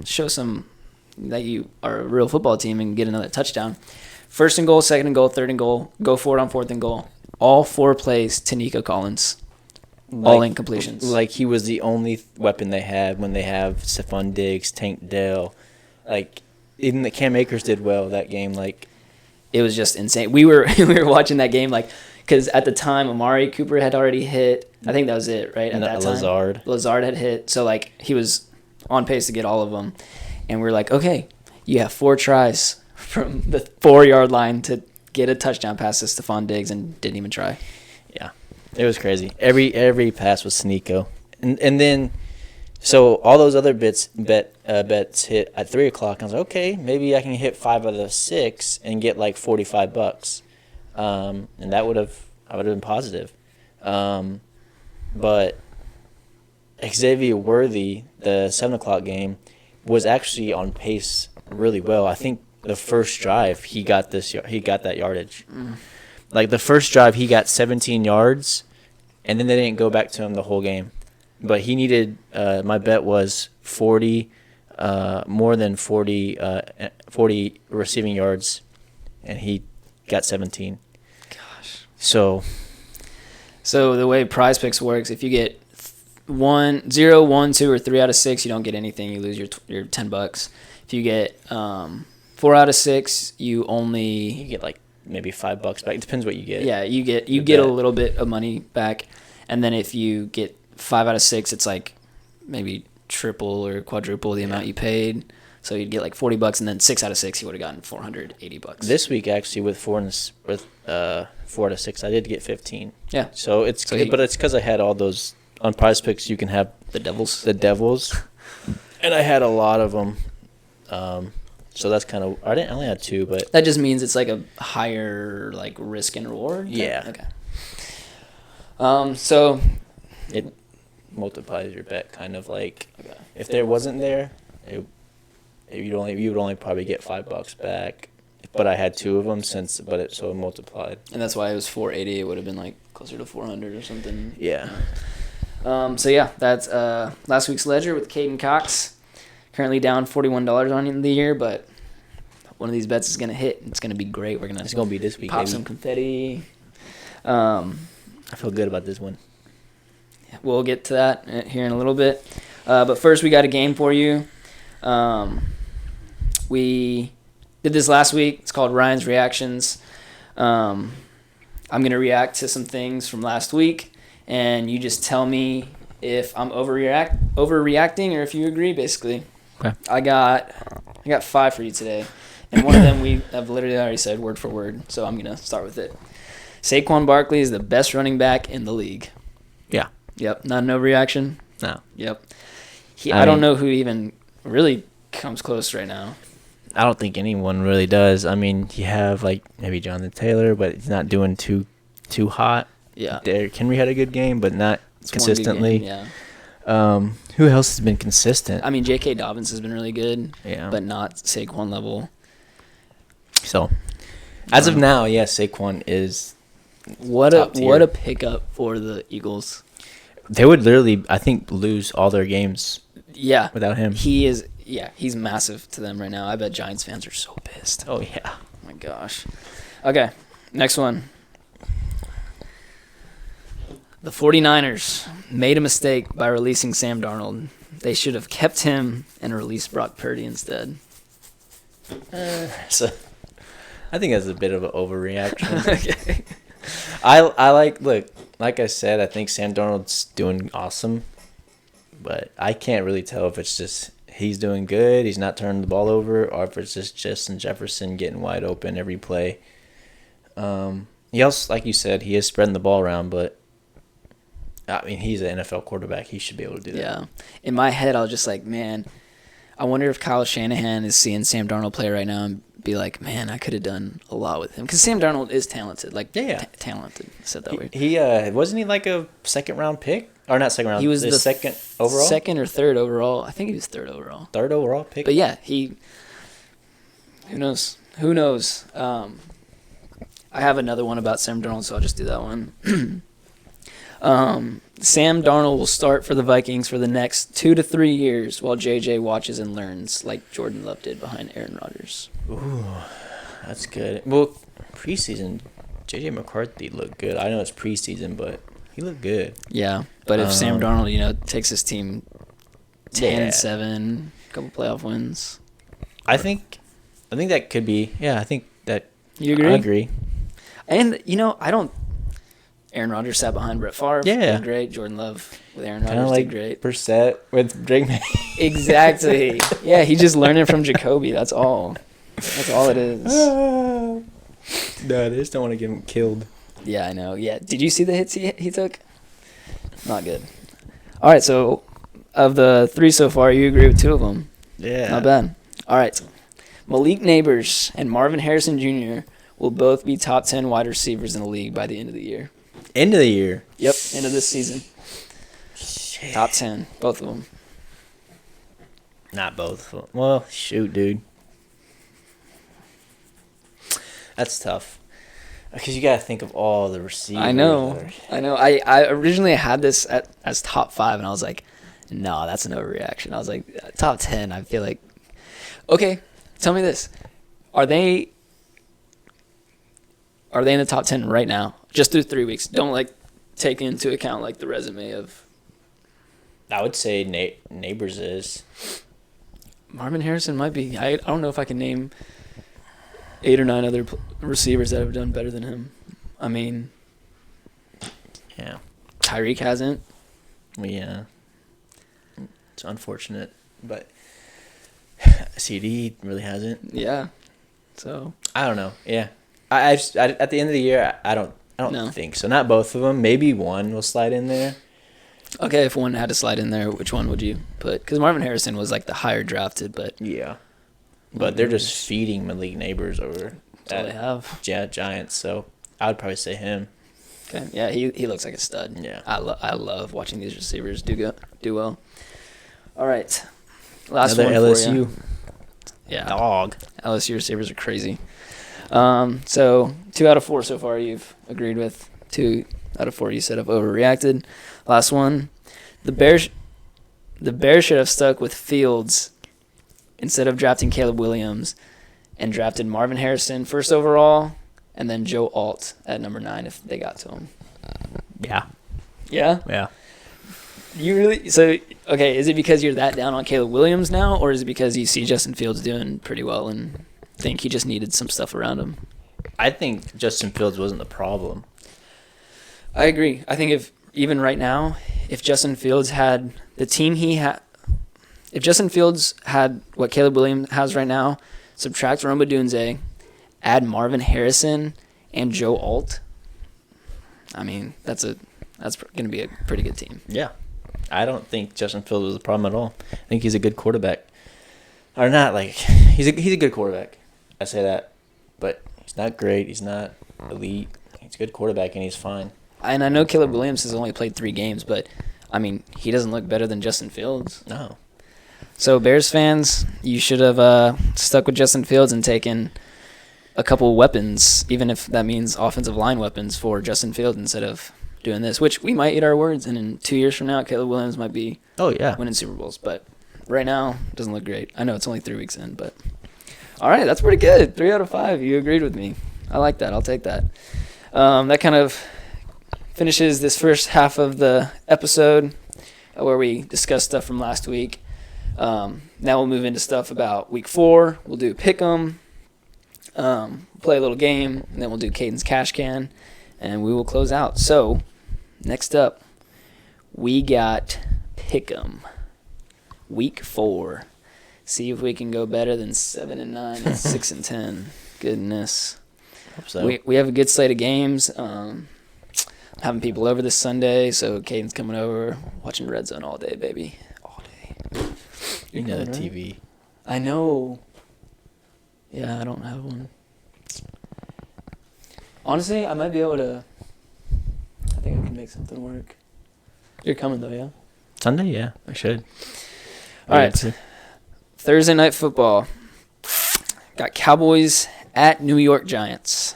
A: show some that you are a real football team and get another touchdown. First and goal, second and goal, third and goal, go for it on fourth and goal. All 4 plays to Nico Collins. All incompletions.
B: Like he was the only weapon they had when they have Stephon Diggs, Tank Dell. Like even the Cam Akers did well that game. Like
A: it was just insane. We were watching that game because at the time Amari Cooper had already hit. I think that was it, right? At that time, Lazard had hit. So he was on pace to get all of them, and we're like, okay, you have 4 tries from the 4-yard line to get a touchdown pass to Stephon Diggs, and didn't even try.
B: Yeah, it was crazy. Every pass was Sneeko, and then so all those other bets hit at 3 o'clock. I was like, okay, maybe I can hit 5 out of the 6 and get like $45, and I would have been positive. But Xavier Worthy, the 7 o'clock game, was actually on pace really well. I think the first drive he got that yardage. Like the first drive he got 17 yards, and then they didn't go back to him the whole game. But he needed my bet was 40, more than 40 receiving yards, and he got 17.
A: Gosh.
B: So
A: the way Prize Picks works, if you get 1, 0, 1, 2, or 3 out of 6, you don't get anything. You lose your $10. If you get 4 out of 6, you
B: get like maybe $5 back. It depends what you get.
A: Yeah, you get a little bit of money back, and then if you get 5 out of 6, it's like maybe triple or quadruple the amount you paid. So you'd get like $40, and then 6 out of 6, you would have gotten $480.
B: This week, actually, with 4 out of 6, I did get 15.
A: Yeah.
B: So it's because I had all those on Prize Picks. You can have
A: the Devils,
B: and I had a lot of them. So that's kind of I only had 2, but
A: that just means it's like a higher risk and reward.
B: Yeah.
A: Okay. So
B: it multiplies your bet, kind of like if there wasn't there, you would only probably get $5 back. But I had 2 of them so it multiplied.
A: And that's why it was 480. It would have been closer to 400 or something.
B: Yeah.
A: So yeah, that's last week's ledger with Caden Cox. Currently down $41 on the year, but one of these bets is gonna hit. It's gonna be great.
B: It's gonna be this week.
A: Pop some confetti.
B: I feel good about this one.
A: We'll get to that here in a little bit. But first, we got a game for you. We did this last week. It's called Ryan's Reactions. I'm going to react to some things from last week, and you just tell me if I'm overreacting or if you agree, basically.
B: Okay.
A: I got 5 for you today, and one of them we have literally already said word for word, so I'm going to start with it. Saquon Barkley is the best running back in the league.
B: Yeah.
A: Yep. Not an overreaction?
B: No.
A: Yep. I don't know who even really comes close right now.
B: I don't think anyone really does. I mean, you have maybe Jonathan Taylor, but he's not doing too hot.
A: Yeah.
B: Derrick Henry had a good game, but not consistently.
A: Yeah.
B: Who else has been consistent?
A: I mean, J.K. Dobbins has been really good,
B: yeah,
A: but not Saquon level.
B: So, as of now, yes, Saquon is
A: what a pickup for the Eagles.
B: They would literally, I think, lose all their games.
A: Yeah,
B: without him.
A: He's massive to them right now. I bet Giants fans are so pissed.
B: Oh yeah.
A: Oh my gosh. Okay, next one. The 49ers made a mistake by releasing Sam Darnold. They should have kept him and released Brock Purdy instead.
B: So, I think that's a bit of an overreaction.
A: Okay.
B: Like I said, I think Sam Darnold's doing awesome, but I can't really tell if it's just he's doing good, he's not turning the ball over, or if it's just Justin Jefferson getting wide open every play. He also, like you said, he is spreading the ball around, but I mean, he's an NFL quarterback. He should be able to do that.
A: Yeah. In my head, I was just like, man, I wonder if Kyle Shanahan is seeing Sam Darnold play right now and be like, man, I could have done a lot with him. Because Sam Darnold is talented. Talented. I said that weird.
B: He wasn't he like a second-round pick? Or not second round.
A: He was the
B: second overall?
A: Second or third overall. I think he was third overall.
B: Third overall pick?
A: But yeah, who knows? Who knows? I have another one about Sam Darnold, so I'll just do that one. Sam Darnold will start for the Vikings for the next 2 to 3 years while JJ watches and learns like Jordan Love did behind Aaron Rodgers.
B: Ooh, that's good. Well, preseason, J.J. McCarthy looked good. I know it's preseason, but he looked good.
A: Yeah, but if Sam Darnold, takes his team 10-7, a couple playoff wins.
B: I think that could be. Yeah, I think that.
A: You agree?
B: I agree.
A: And, I don't. Aaron Rodgers sat behind Brett Favre.
B: Yeah.
A: Did great. Jordan Love with Aaron
B: Kind of
A: Rodgers
B: like
A: did great.
B: Brissett with Drake May.
A: Exactly. Yeah, he's just learning from Jacoby. That's all. That's all it is.
B: No, they just don't want to get him killed.
A: Yeah, I know. Yeah. Did you see the hits he took? Not good. All right, so of the 3 so far, you agree with 2 of them.
B: Yeah.
A: Not bad. All right. Malik Neighbors and Marvin Harrison Jr. will both be top 10 wide receivers in the league by the end of the year.
B: End of the year.
A: Yep, end of this season.
B: Shit.
A: Top 10, both of them.
B: Not both. Well, shoot, dude. That's tough. Because you got to think of all the receivers.
A: I know. I originally had this as top 5, and I was like, no, that's an overreaction. I was like, top 10, I feel like. Okay, tell me this. Are they in the top 10 right now? Just through 3 weeks. Don't, take into account, the resume of.
B: I would say Neighbors is.
A: Marvin Harrison might be. I don't know if I can name 8 or 9 other receivers that have done better than him. I mean,
B: Yeah.
A: Tyreek hasn't.
B: Yeah. It's unfortunate, but CD really hasn't.
A: Yeah. So.
B: I don't know. Yeah. I at the end of the year, I don't
A: No.
B: think so. Not both of them. Maybe one will slide in there.
A: Okay, if one had to slide in there, which one would you put? Because Marvin Harrison was the higher drafted, but
B: Yeah. But they're just feeding Malik Neighbors over
A: that's all they have.
B: Giants, so I would probably say him.
A: Okay, yeah, he looks like a stud.
B: Yeah.
A: I love watching these receivers do well. All right, last
B: Another
A: one
B: LSU
A: for you. Yeah,
B: dog.
A: LSU receivers are crazy. So 2 out of 4 so far you've agreed with. 2 out of 4 you said have overreacted. Last one, the Bears should have stuck with Fields instead of drafting Caleb Williams and drafted Marvin Harrison first overall and then Joe Alt at number 9 if they got to him.
B: Yeah.
A: Yeah?
B: Yeah.
A: You really so okay, is it because you're that down on Caleb Williams now, or is it because you see Justin Fields doing pretty well and think he just needed some stuff around him?
B: I think Justin Fields wasn't the problem.
A: I agree. I think even right now, if Justin Fields had the team if Justin Fields had what Caleb Williams has right now, subtract Rome Odunze, add Marvin Harrison and Joe Alt, I mean, that's going to be a pretty good team.
B: Yeah. I don't think Justin Fields was the problem at all. I think he's a good quarterback. Or not he's a good quarterback. I say that. But he's not great. He's not elite. He's a good quarterback and he's fine.
A: And I know Caleb Williams has only played 3 games, but, I mean, he doesn't look better than Justin Fields.
B: No.
A: So, Bears fans, you should have stuck with Justin Fields and taken a couple weapons, even if that means offensive line weapons for Justin Fields instead of doing this, which we might eat our words, and in 2 years from now, Caleb Williams might be winning Super Bowls. But right now, it doesn't look great. I know it's only 3 weeks in, but all right, that's pretty good. 3 out of 5. You agreed with me. I like that. I'll take that. That kind of finishes this first half of the episode where we discussed stuff from last week. Now we'll move into stuff about week 4. We'll do Pick'em, play a little game, and then we'll do Caden's Cash Can, and we will close out. So, next up, we got Pick'em, week 4. See if we can go better than 7-9 and 6-10. Goodness.
B: Hope so.
A: We have a good slate of games. Having people over this Sunday, so Caden's coming over, watching Red Zone all day, baby. All day.
B: You know the
A: coming, right?
B: TV.
A: I know. Yeah, I don't have one. Honestly, I might be able to. I think I can make something work. You're coming, though, yeah?
B: Sunday? Yeah, I should.
A: All right. Thursday night football. Got Cowboys at New York Giants.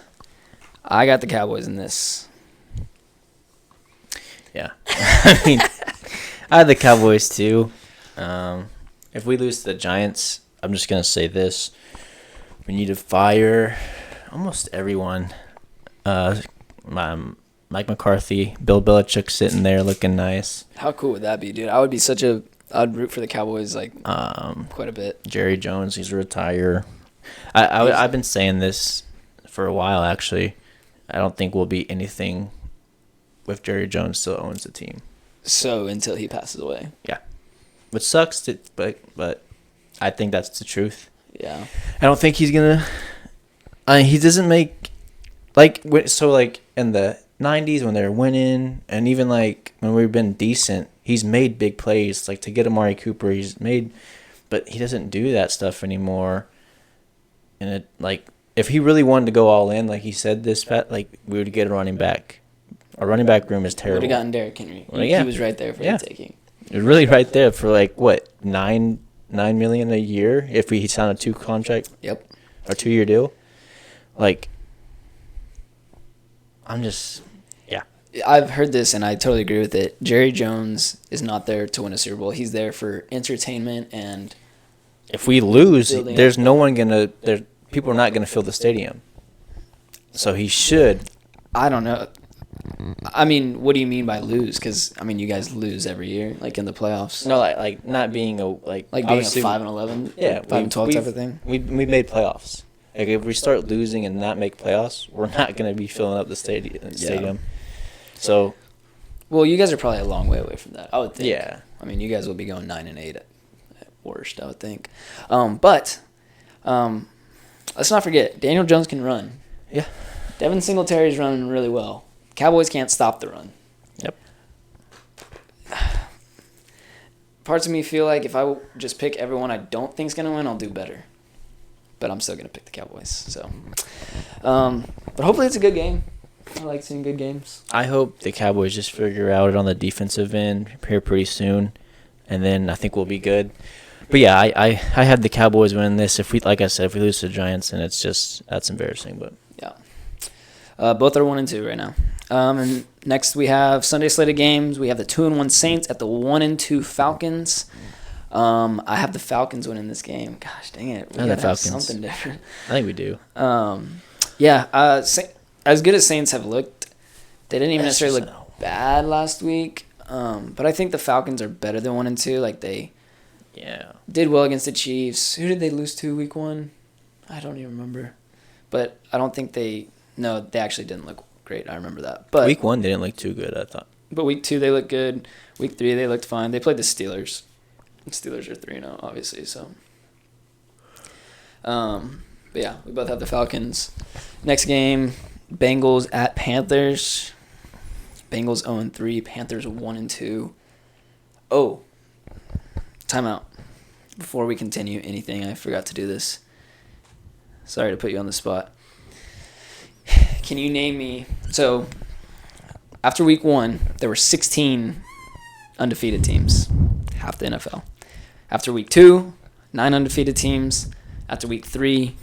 A: I got the Cowboys in this.
B: Yeah. I mean, I had the Cowboys too. If we lose to the Giants, I'm just going to say this. We need to fire almost everyone. Mike McCarthy, Bill Belichick sitting there looking nice.
A: How cool would that be, dude? I'd root for the Cowboys like quite a bit.
B: Jerry Jones, he's a retire. I've been saying this for a while, actually. I don't think we'll be anything if Jerry Jones still owns the team.
A: So until he passes away.
B: Yeah. Which sucks, but I think that's the truth.
A: Yeah.
B: I don't think he's going to... he doesn't make... Like in the 90s when they were winning, and even like when we've been decent, he's made big plays. Like to get Amari Cooper, but he doesn't do that stuff anymore. And it like if he really wanted to go all in, like he said we would get a running back. Our running back room is terrible.
A: Would have gotten Derrick Henry.
B: Well,
A: He was right there for the taking.
B: It was really right there for like what $9 million a year if we signed a 2-year deal. Like I'm just.
A: I've heard this, and I totally agree with it. Jerry Jones is not there to win a Super Bowl. He's there for entertainment, and
B: if we lose, there's no one people are not gonna fill the stadium. So he should.
A: I don't know. I mean, what do you mean by lose? Because I mean, you guys lose every year, like in the playoffs.
B: No, like not being
A: being a 5-11,
B: yeah,
A: 5-12 type of thing.
B: We made playoffs. Like if we start losing and not make playoffs, we're not gonna be filling up the stadium.
A: Yeah.
B: So,
A: well, you guys are probably a long way away from that, I would think.
B: Yeah.
A: I mean, you guys will be going 9-8 at worst, I would think. But let's not forget, Daniel Jones can run.
B: Yeah.
A: Devin Singletary's running really well. Cowboys can't stop the run.
B: Yep.
A: Parts of me feel like if I just pick everyone I don't think's going to win, I'll do better. But I'm still going to pick the Cowboys. So, but hopefully it's a good game. I like seeing good games.
B: I hope the Cowboys just figure out it on the defensive end here pretty soon, and then I think we'll be good. But yeah, I had the Cowboys win this. If we lose to the Giants, and that's embarrassing. But
A: yeah, both are 1-2 right now. And next we have Sunday slate of games. We have the 2-1 Saints at the 1-2 Falcons. I have the Falcons winning this game. Gosh dang it, we gotta have something different.
B: I think we do.
A: As good as Saints have looked, they didn't even necessarily look bad last week. But I think the Falcons are better than 1-2. Like they did well against the Chiefs. Who did they lose to week 1? I don't even remember. But I don't think they actually didn't look great. I remember that. But
B: week 1 they didn't look too good, I thought.
A: But week 2 they looked good. Week 3 they looked fine. They played the Steelers. The Steelers are 3-0, obviously. So, but yeah, we both have the Falcons. Next game, Bengals at Panthers. Bengals 0-3, Panthers 1-2. Oh, timeout. Before we continue anything, I forgot to do this. Sorry to put you on the spot. Can you name me? So, after week 1, there were 16 undefeated teams, half the NFL. After week 2, 9 undefeated teams. After week 3,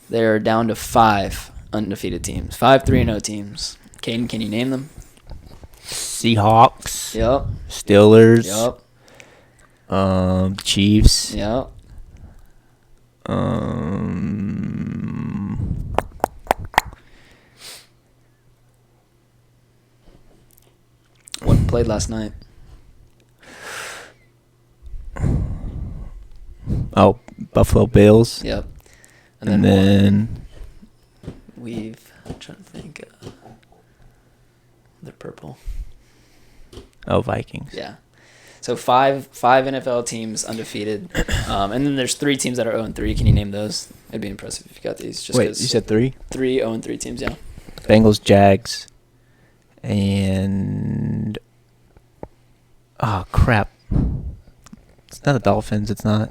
A: they're down to 5 undefeated teams. 5 3-0 teams. Caden, can you name them?
B: Seahawks.
A: Yep.
B: Steelers.
A: Yep.
B: Chiefs.
A: Yep. What played last night?
B: Oh, Buffalo Bills.
A: Yep.
B: And then
A: I'm trying to think. They're purple.
B: Oh, Vikings.
A: Yeah. So five NFL teams undefeated. And then there's 3 teams that are 0-3. Can you name those? It'd be impressive if you got these.
B: Wait, you said 3?
A: 3 0-3 teams, yeah.
B: Bengals, Jags, and... Oh, crap. It's not the Dolphins. It's not.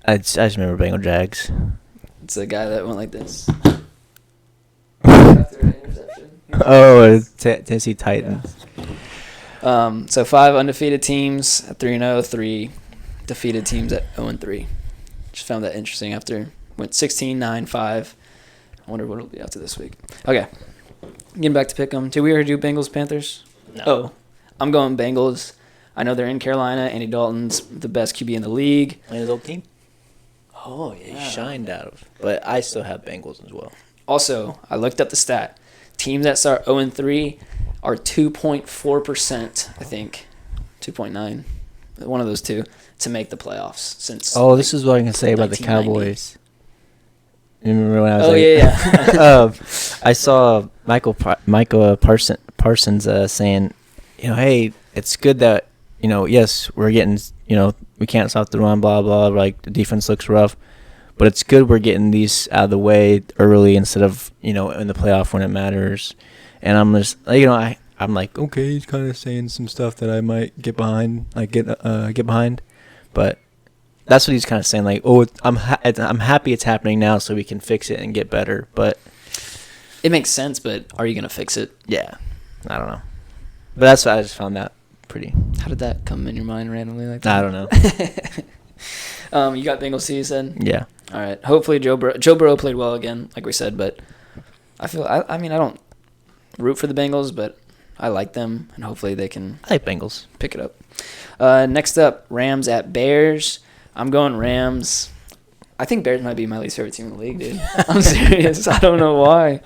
B: I just remember Bengal Jags.
A: It's the guy that went like this. After an interception.
B: Oh, Tennessee Titans.
A: Yeah. So 5 undefeated teams at 3-0, 3 defeated teams at 0-3. Just found that interesting after went 16-9-5. I wonder what it'll be after this week. Okay. Getting back to pick 'em. Did we already do Bengals Panthers?
B: No.
A: Oh, I'm going Bengals. I know they're in Carolina. Andy Dalton's the best QB in the league.
B: And his old team.
A: Oh
B: He shined out of. But I still have Bengals as well.
A: Also, I looked up the stat. Teams that start 0-3 are 2.4%, I think. 2.9. One of those two to make the playoffs since.
B: Oh, this is what I can say about the
A: 1990.
B: Cowboys. You remember when I was
A: yeah.
B: I saw Michael Parsons saying, hey, it's good that, yes, we're getting, we can't stop the run, blah, blah, like the defense looks rough. But it's good we're getting these out of the way early instead of, in the playoff when it matters. And I'm just, I'm like, okay, he's kind of saying some stuff that I might get behind, get behind. But that's what he's kind of saying, like, I'm happy it's happening now so we can fix it and get better. But
A: it makes sense, but are you going to fix it?
B: yeah, I don't know. But that's what I just found that pretty.
A: How did that come in your mind randomly like that?
B: I don't know.
A: You got Bengals, you said?
B: Yeah.
A: All right. Hopefully Joe Burrow played well again, like we said, but I don't root for the Bengals, but I like them, and hopefully they can
B: I like Bengals.
A: pick it up. Next up, Rams at Bears. I'm going Rams. I think Bears might be my least favorite team in the league, dude. I'm serious. I don't know why.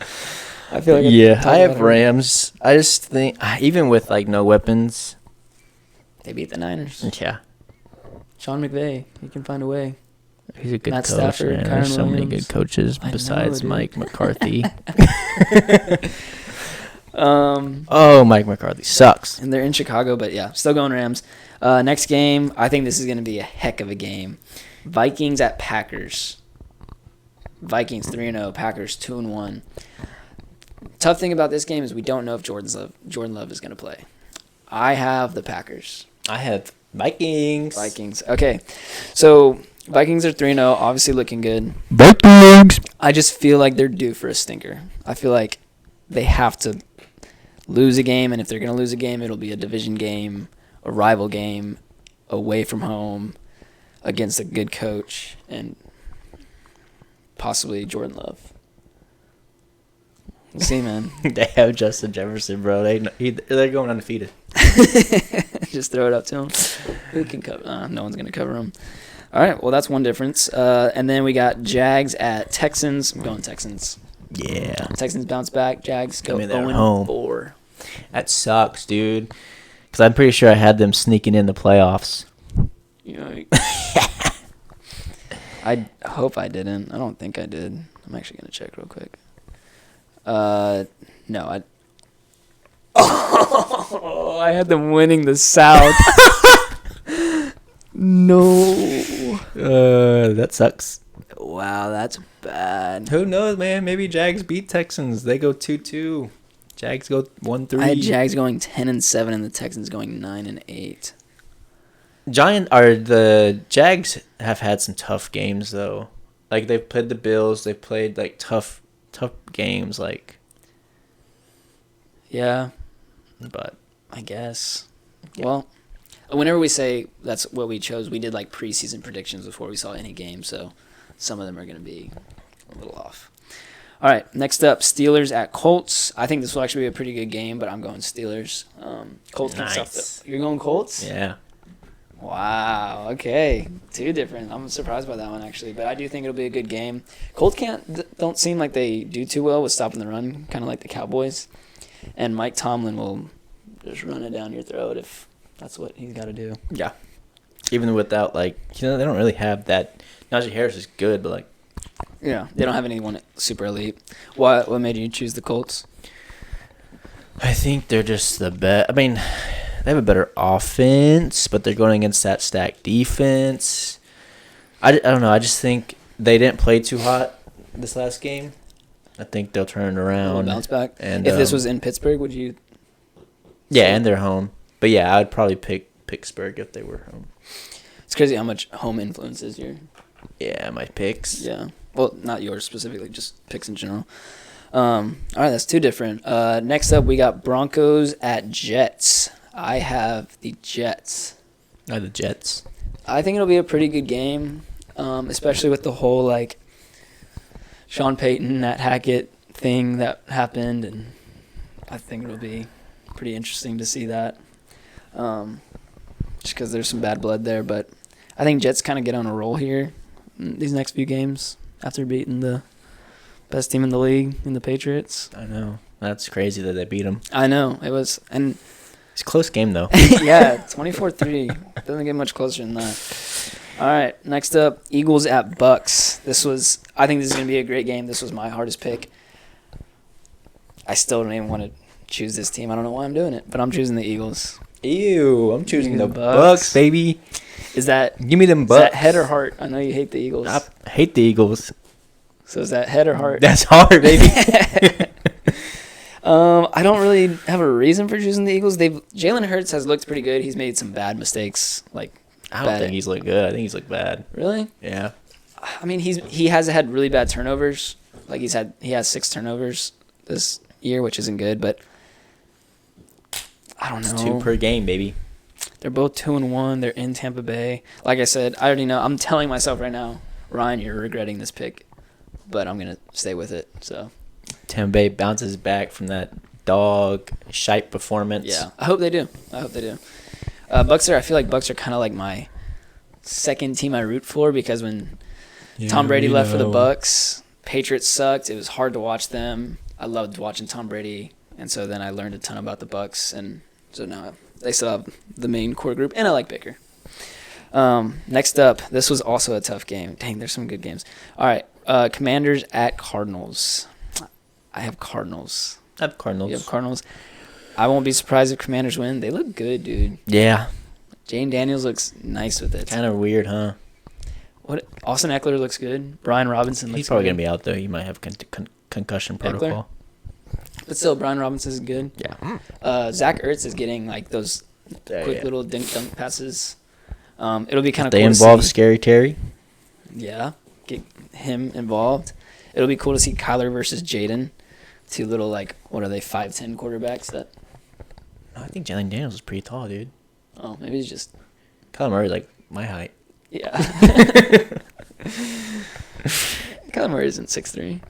A: I feel like
B: I have Rams. I just think, even with no weapons.
A: They beat the Niners.
B: Yeah.
A: Sean McVay, he can find a way.
B: He's a good
A: Matt
B: coach,
A: Stafford,
B: man.
A: Kyron
B: There's so many
A: Williams.
B: good coaches
A: I know,
B: besides
A: dude.
B: Mike McCarthy.
A: Um,
B: Mike McCarthy sucks.
A: and they're in Chicago, but yeah, still going Rams. Next game, I think this is going to be a heck of a game. Vikings at Packers. Vikings 3-0, Packers 2-1. Tough thing about this game is we don't know if Jordan Love is going to play. I have the Packers.
B: I have Vikings.
A: Okay, so Vikings are 3-0, obviously looking good.
B: Vikings.
A: I just feel like they're due for a stinker. I feel like they have to lose a game, and if they're going to lose a game, it'll be a division game, a rival game, away from home, against a good coach, and possibly Jordan Love. We'll see, man.
B: They have Justin Jefferson, bro. They're going undefeated.
A: Just throw it up to him. Who can cover? No one's going to cover him. All right, well, that's one difference. And then we got Jags at Texans. I'm going Texans.
B: Yeah.
A: Texans bounce back. Jags go 0-4.
B: That sucks, dude. Because I'm pretty sure I had them sneaking in the playoffs.
A: I hope I didn't. I don't think I did. I'm actually going to check real quick. No, I had them winning the South. No.
B: That sucks.
A: Wow, that's bad.
B: Who knows, man? Maybe Jags beat Texans. They go 2-2. Jags go 1-3.
A: I had Jags going 10-7 and the Texans going 9-8.
B: The Jags have had some tough games though. Like they've played the Bills, they played tough games
A: Yeah,
B: but
A: I guess.
B: Yeah.
A: Well, whenever we say that's what we chose, we did preseason predictions before we saw any game, so some of them are going to be a little off. All right, next up, Steelers at Colts. I think this will actually be a pretty good game, but I'm going Steelers. Colts can stop
B: Nice.
A: You're going Colts?
B: yeah.
A: Wow. Okay. Two different. I'm surprised by that one actually, but I do think it'll be a good game. Colts don't seem like they do too well with stopping the run, kind of like the Cowboys. And Mike Tomlin will just run it down your throat if that's what he's got to do.
B: Yeah. Even without they don't really have that. Najee Harris is good, but
A: Yeah, they don't have anyone super elite. What made you choose the Colts?
B: I think they're just the best. I mean, they have a better offense, but they're going against that stacked defense. I don't know. I just think they didn't play too hot this last game. I think they'll turn it around.
A: Bounce back.
B: And
A: if this was in Pittsburgh, would you?
B: Yeah, and they're home. But yeah, I'd probably pick Pittsburgh if they were home.
A: It's crazy how much home influences your.
B: Yeah, my picks.
A: Yeah. Well, not yours specifically, just picks in general. All right, that's two different. Next up, we got Broncos at Jets. I have the Jets.
B: The Jets.
A: I think it'll be a pretty good game, especially with the whole Sean Payton, Nat Hackett thing that happened, and I think it'll be pretty interesting to see that. Just because there's some bad blood there. But I think Jets kind of get on a roll here in these next few games after beating the best team in the league in the Patriots.
B: I know. That's crazy that they beat them.
A: I know. It was. And
B: it's a close game, though.
A: yeah, 24-3. Doesn't get much closer than that. All right, next up, Eagles at Bucks. I think this is going to be a great game. This was my hardest pick. I still don't even want to choose this team. I don't know why I'm doing it, but I'm choosing the Eagles.
B: Ew, I'm choosing the Bucks, baby. Give me them Bucks.
A: Is that head or heart? I know you hate the Eagles.
B: I hate the Eagles.
A: So is that head or heart?
B: That's hard, baby.
A: I don't really have a reason for choosing the Eagles. Jalen Hurts has looked pretty good. He's made some bad mistakes.
B: I don't think he's looked good. I think he's looked bad.
A: Really?
B: Yeah.
A: I mean, he has had really bad turnovers. He has 6 turnovers this year, which isn't good. But I don't know.
B: It's 2 per game, baby.
A: They're both 2-1. They're in Tampa Bay. Like I said, I already know. I'm telling myself right now, Ryan, you're regretting this pick, but I'm gonna stay with it. So
B: Tampa Bay bounces back from that dog shite performance.
A: Yeah, I hope they do. Bucks I feel like Bucks are kind of like my second team I root for because when Tom Brady left for the Bucks, Patriots sucked. It was hard to watch them. I loved watching Tom Brady, and so then I learned a ton about the Bucks, and so now they still have the main core group, and I like Baker. Next up, this was also a tough game. Dang, there's some good games. All right, Commanders at Cardinals. I have Cardinals.
B: I have Cardinals.
A: You have Cardinals. I won't be surprised if Commanders win. They look good, dude.
B: Yeah.
A: Jane Daniels looks nice with it.
B: Kind of weird, huh?
A: Austin Eckler looks good. Brian Robinson looks good.
B: He's probably going to be out, though. He might have concussion protocol.
A: But still, Brian Robinson is good.
B: Yeah.
A: Zach Ertz is getting those quick little dink-dunk passes. It'll be kind of cool
B: they involve Scary Terry.
A: Yeah. Get him involved. It'll be cool to see Kyler versus Jaden. 2 little, 5'10" quarterbacks that...
B: I think Jalen Daniels is pretty tall, dude.
A: Oh, maybe he's just...
B: Kyler Murray, my height.
A: Yeah. Kyler Murray isn't 6'3".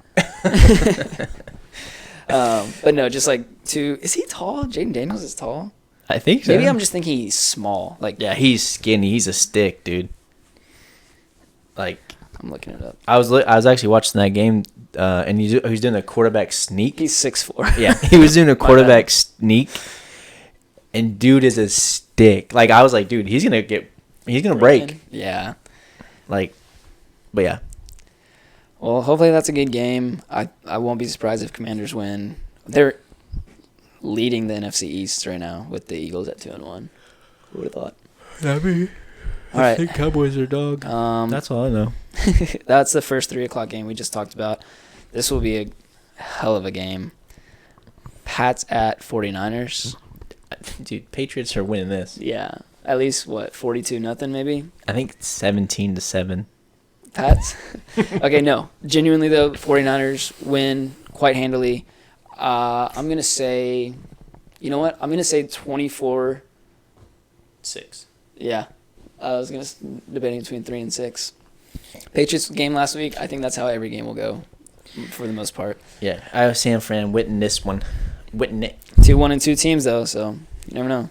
A: But no, just 2... Is he tall? Jaden Daniels is tall?
B: I think so.
A: Maybe I'm just thinking he's small.
B: Yeah, he's skinny. He's a stick, dude.
A: I'm looking it up.
B: I was actually watching that game, and he was doing a quarterback sneak.
A: He's 6'4".
B: Yeah, he was doing a quarterback sneak, and dude is a stick. I was like, dude, he's gonna break.
A: Yeah.
B: But yeah.
A: Well, hopefully that's a good game. I won't be surprised if Commanders win. They're leading the NFC East right now with the Eagles at 2-1. Who would have thought? All right.
B: I think Cowboys are dog. That's all I know.
A: That's the first 3 o'clock game we just talked about. This will be a hell of a game. Pats at 49ers.
B: Dude, Patriots are winning this.
A: Yeah. At least, 42-0 maybe?
B: I think it's 17-7.
A: Pats? Okay, no. Genuinely, though, 49ers win quite handily. I'm going to say... You know what? I'm going to say 24-6. Yeah. I was debating between 3 and 6. Patriots game last week, I think that's how every game will go for the most part.
B: Yeah, I have San Fran winning this one. Winning it.
A: 2-1-2 teams, though, so you never know.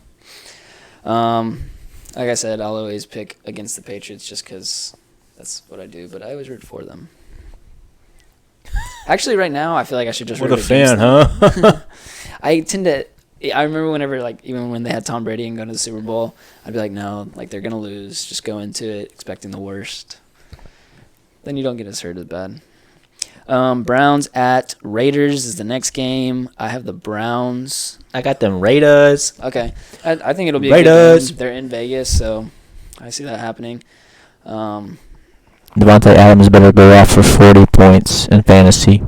A: Like I said, I'll always pick against the Patriots just because that's what I do, but I always root for them. Actually, right now, I feel like I should just root against them.
B: What a fan, huh?
A: I remember whenever, even when they had Tom Brady and going to the Super Bowl, I'd be like, no, they're going to lose. Just go into it expecting the worst. Then you don't get as hurt as bad. Browns at Raiders is the next game. I have the Browns.
B: I got them Raiders.
A: Okay. I think it'll be
B: Raiders.
A: A good game. They're in Vegas, so I see that happening.
B: Devontae Adams better go off for 40 points in fantasy.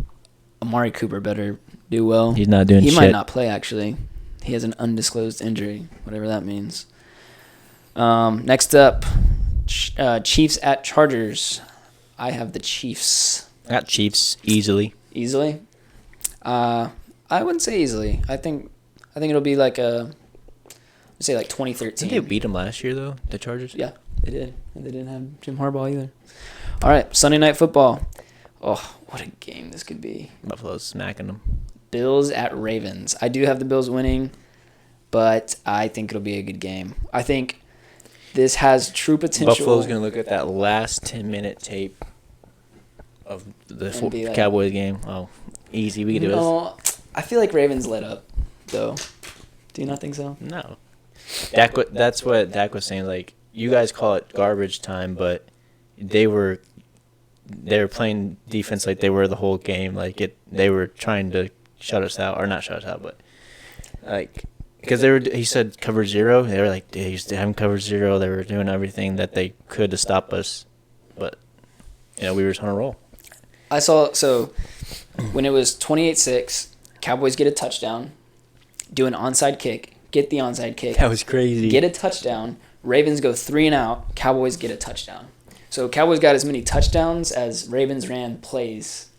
A: Amari Cooper better do well.
B: He's not doing shit.
A: He might not play, actually. He has an undisclosed injury, whatever that means. Next up, Chiefs at Chargers. I have the Chiefs.
B: I got Chiefs easily.
A: Easily? I wouldn't say easily. I think it'll be let's say 2013.
B: Did they beat them last year, though, the Chargers?
A: Yeah, they did. And they didn't have Jim Harbaugh either. All right, Sunday Night Football. Oh, what a game this could be.
B: Buffalo's smacking them.
A: Bills at Ravens. I do have the Bills winning, but I think it'll be a good game. I think this has true potential.
B: Buffalo's going to look at that last 10-minute tape of the
A: like,
B: Cowboys game. Oh, easy. We can do this.
A: I feel like Ravens let up, though. Do you not think so?
B: No. That's what Dak was saying. Like, you guys call it garbage time, but they were playing defense like they were the whole game. Like, they were trying to shut us out, or not shut us out, but like, because he said cover zero. They were like, they haven't covered zero. They were doing everything that they could to stop us, but we were just on a roll.
A: I saw, so when it was 28-6, Cowboys get a touchdown, do an onside kick, get the onside kick.
B: That was crazy.
A: Get a touchdown. Ravens go 3 and out. Cowboys get a touchdown. So Cowboys got as many touchdowns as Ravens ran plays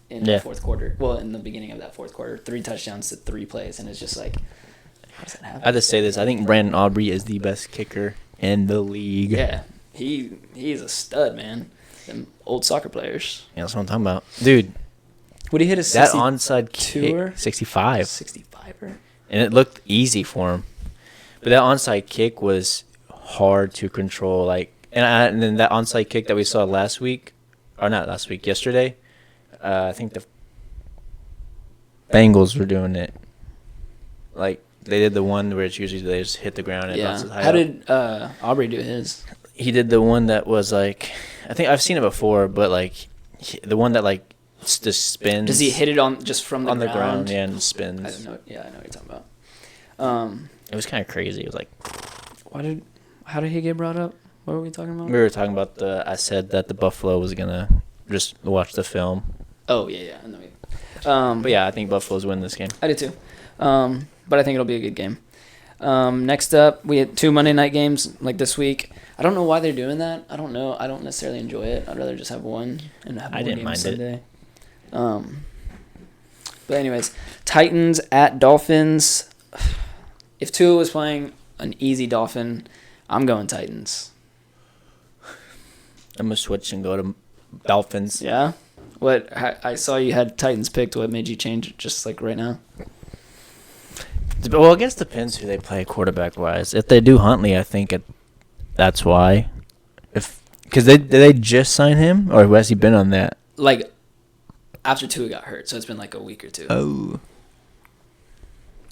A: in the fourth quarter. Well, in the beginning of that fourth quarter, 3 touchdowns to 3 plays, and it's just like, how does that happen?
B: I have to say this. I think Brandon Aubrey is the best kicker in the league.
A: Yeah, he's a stud, man. Them old soccer players.
B: Yeah, that's what I'm talking about. Dude,
A: what did he hit a
B: that onside kick, 65.
A: 65er? And
B: it looked easy for him. But that onside kick was hard to control. And then that onside kick that we saw yesterday, I think the Bengals were doing it. Like, they did the one where it's usually they just hit the ground and bounces high.
A: How did Aubrey do his?
B: He did the one that was like, I think I've seen it before, but like the one that like just spins.
A: Does he hit it on just from the ground?
B: On the ground, yeah, and spins.
A: I don't know. Yeah, I know what you're talking about.
B: It was kind of crazy. It was like,
A: how did he get brought up? What were we talking about?
B: We were talking about I said that the Buffalo was gonna just watch the film.
A: Oh yeah, I know.
B: But yeah, I think Buffalo's win this game.
A: I do too. But I think it'll be a good game. Next up, we had 2 Monday night games like this week. I don't know why they're doing that. I don't know. I don't necessarily enjoy it. I'd rather just have one and have one
B: didn't
A: game
B: mind
A: Sunday. But anyways, Titans at Dolphins. If Tua was playing an easy Dolphin, I'm going Titans.
B: I'm gonna switch and go to Dolphins.
A: Yeah. What I saw you had Titans picked. What made you change it just like right now?
B: Well, I guess it depends who they play quarterback wise. If they do Huntley, I think that's why. Because did they just sign him, or has he been on that?
A: Like after Tua got hurt, so it's been like a week or two.
B: Oh.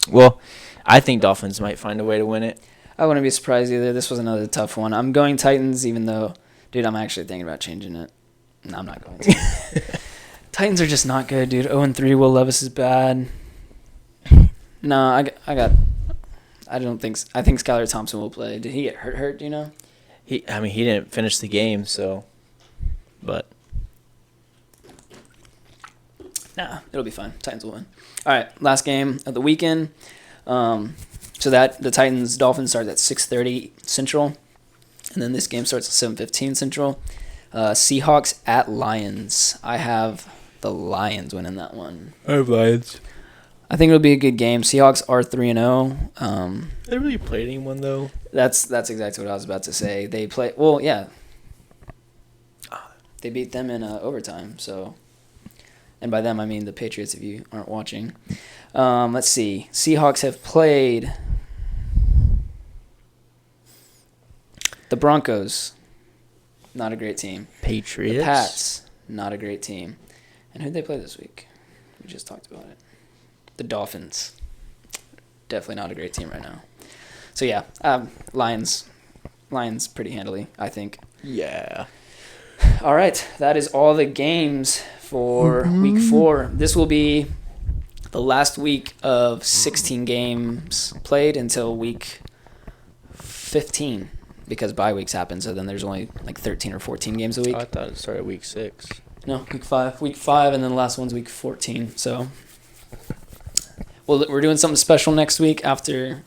B: Well, I think Dolphins might find a way to win it.
A: I wouldn't be surprised either. This was another tough one. I'm going Titans, even though, dude, I'm actually thinking about changing it. No, I'm not going to. Titans are just not good, dude. 0-3. Will Levis is bad. No, I don't think. I think Skylar Thompson will play. Did he get hurt? Do you know?
B: He didn't finish the game, so. But.
A: Nah, it'll be fine. Titans will win. All right, last game of the weekend. So that the Titans-Dolphins start at 6:30 Central, and then this game starts at 7:15 Central. Seahawks at Lions. I have the Lions winning that one.
B: I have Lions.
A: I think it'll be a good game. Seahawks are 3-0.
B: They really played anyone though.
A: That's exactly what I was about to say. They play well, yeah. They beat them in overtime. So, and by them I mean the Patriots. If you aren't watching, let's see. Seahawks have played the Broncos. Not a great team.
B: Patriots.
A: The Pats. Not a great team. And who'd they play this week? We just talked about it. The Dolphins. Definitely not a great team right now. So, yeah, Lions pretty handily, I think.
B: Yeah.
A: All right, that is all the games for Week 4. This will be the last week of 16 games played until Week 15 because bye weeks happen, so then there's only like 13 or 14 games a week.
B: Oh, I thought it started Week 6.
A: No, Week 5. Week 5, and then the last one's Week 14, so... Well, we're doing something special next week after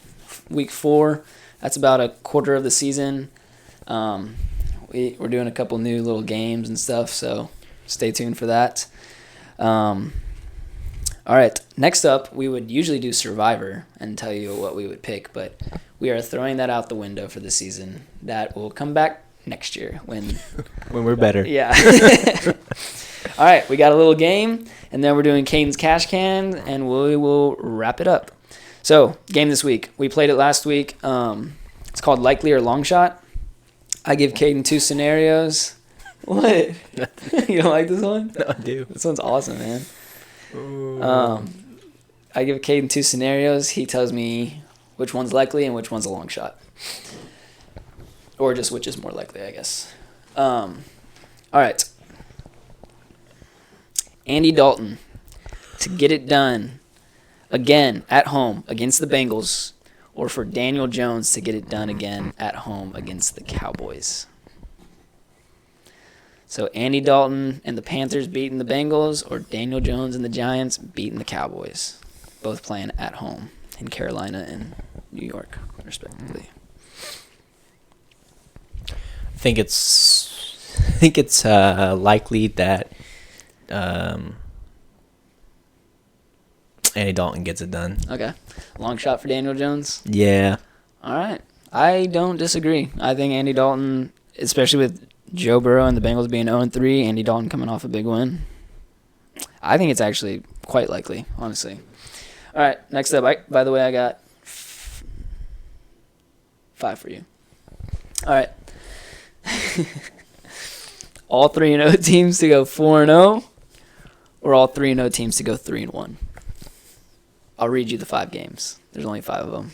A: Week 4. That's about a quarter of the season. We're doing a couple new little games and stuff, so stay tuned for that. All right, next up, we would usually do Survivor and tell you what we would pick, but we are throwing that out the window for the season. That will come back next year when
B: we're better.
A: Yeah. All right, we got a little game, and then we're doing Caden's Cash Can, and we will wrap it up. So, game this week. We played it last week. It's called Likely or Long Shot. I give Caden 2 scenarios. What? You don't like this one?
B: No, I do.
A: This one's awesome, man. I give Caden 2 scenarios. He tells me which one's likely and which one's a long shot. Or just which is more likely, I guess. All right. Andy Dalton to get it done again at home against the Bengals, or for Daniel Jones to get it done again at home against the Cowboys. So Andy Dalton and the Panthers beating the Bengals, or Daniel Jones and the Giants beating the Cowboys, both playing at home in Carolina and New York, respectively.
B: I think it's likely that Andy Dalton gets it done.
A: Okay. Long shot for Daniel Jones?
B: Yeah.
A: All right. I don't disagree. I think Andy Dalton, especially with Joe Burrow and the Bengals being 0-3, Andy Dalton coming off a big win, I think it's actually quite likely, honestly. All right. Next up, by the way, I got 5 for you. All right. All 3-0 teams to go 4-0, or all 3-0 teams to go 3-1. I'll read you the 5 games. There's only 5 of them.